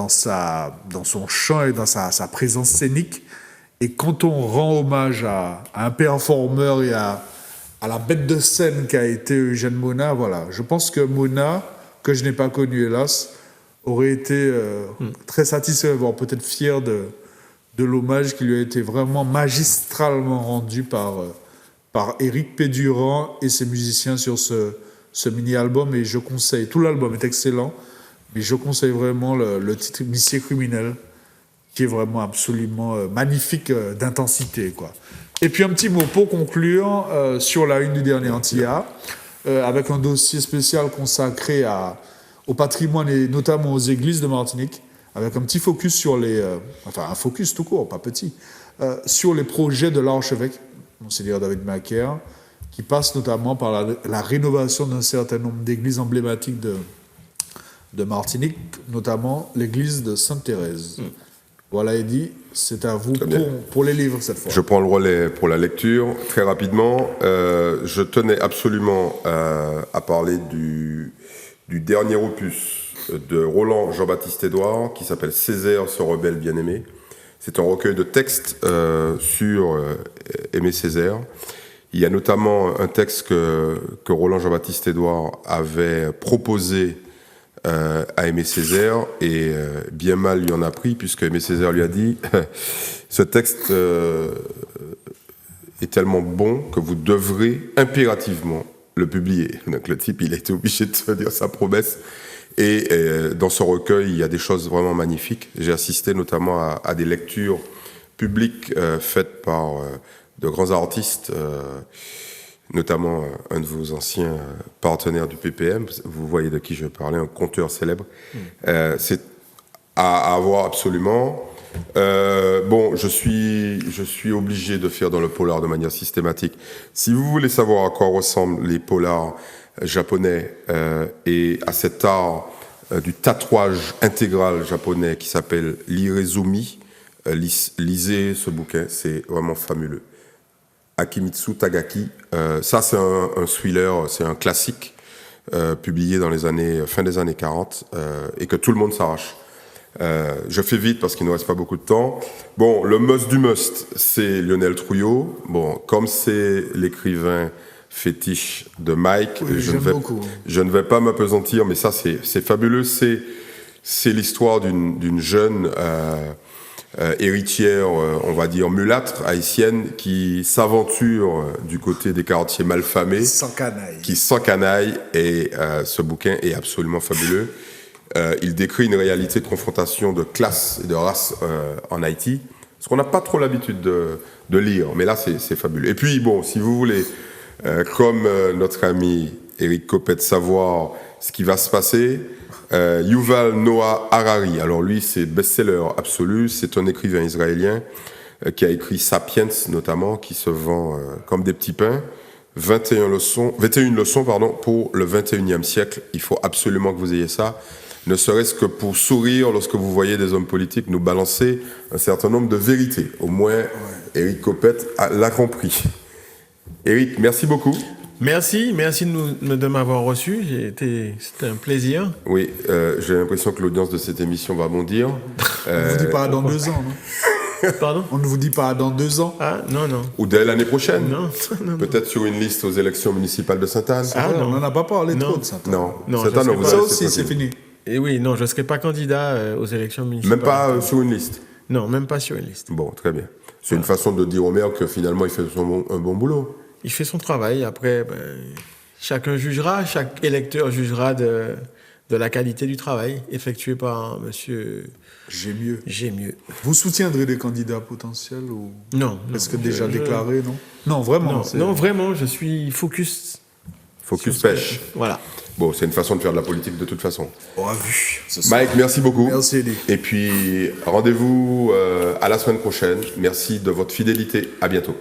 son chant et dans sa présence scénique. Et quand on rend hommage à un performeur et à la bête de scène qu'a été Eugène Mona, voilà, je pense que Mona, que je n'ai pas connu hélas, aurait été très satisfait, voire peut-être fier de l'hommage qui lui a été vraiment magistralement rendu par Éric Piedurand et ses musiciens sur ce mini-album. Et je conseille, tout l'album est excellent, mais je conseille vraiment le titre « Missier criminel », qui est vraiment absolument magnifique d'intensité, quoi. Et puis un petit mot pour conclure sur la une du dernier Antilla, avec un dossier spécial consacré au patrimoine et notamment aux églises de Martinique, avec un petit focus sur un focus tout court, pas petit, sur les projets de l'archevêque, Monseigneur David Macaire, qui passe notamment par la rénovation d'un certain nombre d'églises emblématiques de Martinique, notamment l'église de Sainte-Thérèse. Voilà, Eddy, c'est à vous pour les livres cette fois. Je prends le relais pour la lecture. Très rapidement, je tenais absolument à parler du dernier opus de Roland Jean-Baptiste Édouard, qui s'appelle « Césaire, ce rebelle bien-aimé ». C'est un recueil de textes sur Aimé Césaire. Il y a notamment un texte que Roland Jean-Baptiste Édouard avait proposé à Aimé Césaire, et bien mal lui en a pris, puisque Aimé Césaire lui a dit ce texte est tellement bon que vous devrez impérativement le publier. Donc le type, il a été obligé de se dire sa promesse. Et dans ce recueil, il y a des choses vraiment magnifiques. J'ai assisté notamment à des lectures publiques faites par de grands artistes, notamment un de vos anciens partenaires du PPM, vous voyez de qui je parlais, un conteur célèbre. C'est à avoir absolument. Bon, je suis obligé de faire dans le polar de manière systématique. Si vous voulez savoir à quoi ressemblent les polars japonais et à cet art du tatouage intégral japonais qui s'appelle l'irezumi, lisez ce bouquin, c'est vraiment fabuleux. Akimitsu Tagaki, ça c'est un thriller, c'est un classique publié dans fin des années 40 et que tout le monde s'arrache. Je fais vite parce qu'il ne reste pas beaucoup de temps. Bon, le must du must, c'est Lionel Trouillot. Bon, comme c'est l'écrivain fétiche de Mike, oui, je ne vais pas m'apesantir, mais ça c'est fabuleux. C'est l'histoire d'une jeune héritière, on va dire mulâtre, haïtienne, qui s'aventure du côté des quartiers malfamés. Qui s'encanaille. Et ce bouquin est absolument fabuleux. Il décrit une réalité de confrontation de classe et de race en Haïti, ce qu'on n'a pas trop l'habitude de lire, mais là c'est fabuleux. Et puis bon, si vous voulez, comme notre ami Éric Copette, savoir ce qui va se passer, Yuval Noah Harari, alors lui c'est best-seller absolu, c'est un écrivain israélien qui a écrit Sapiens notamment, qui se vend comme des petits pains. 21 leçons pour le 21e siècle. Il faut absolument que vous ayez ça, ne serait-ce que pour sourire lorsque vous voyez des hommes politiques nous balancer un certain nombre de vérités. Au moins, Éric Copette l'a compris. Éric, merci beaucoup. Merci de m'avoir reçu. C'était un plaisir. Oui, j'ai l'impression que l'audience de cette émission va bondir. On ne vous dit pas dans 2 ans, non? Pardon? On ne vous dit pas dans 2 ans? Ah, non. Ou dès l'année prochaine. Non. Peut-être sur une liste aux élections municipales de Sainte-Anne. Ah, On non. n'en a pas parlé Non. trop de ça. Non, Non, Sainte-Anne, je on vous sais Ça a aussi, laissé c'est tranquille. fini. Et oui, non, je ne serai pas candidat aux élections municipales. Même pas sur une liste. Non, même pas sur une liste. Bon, très bien. C'est une façon de dire au maire que finalement il fait un bon boulot. Il fait son travail. Après, chacun jugera, chaque électeur jugera de la qualité du travail effectué par monsieur J'ai mieux. Mieux. Vous soutiendrez des candidats potentiels ou Non. est-ce que déjà déclaré, non? Non, vraiment. Non, vraiment, je suis focus. Focus pêche. Voilà. Bon, c'est une façon de faire de la politique de toute façon. On a vu. ce soir. Mike, merci beaucoup. Merci, Eddie. Et puis, rendez-vous à la semaine prochaine. Merci de votre fidélité. À bientôt.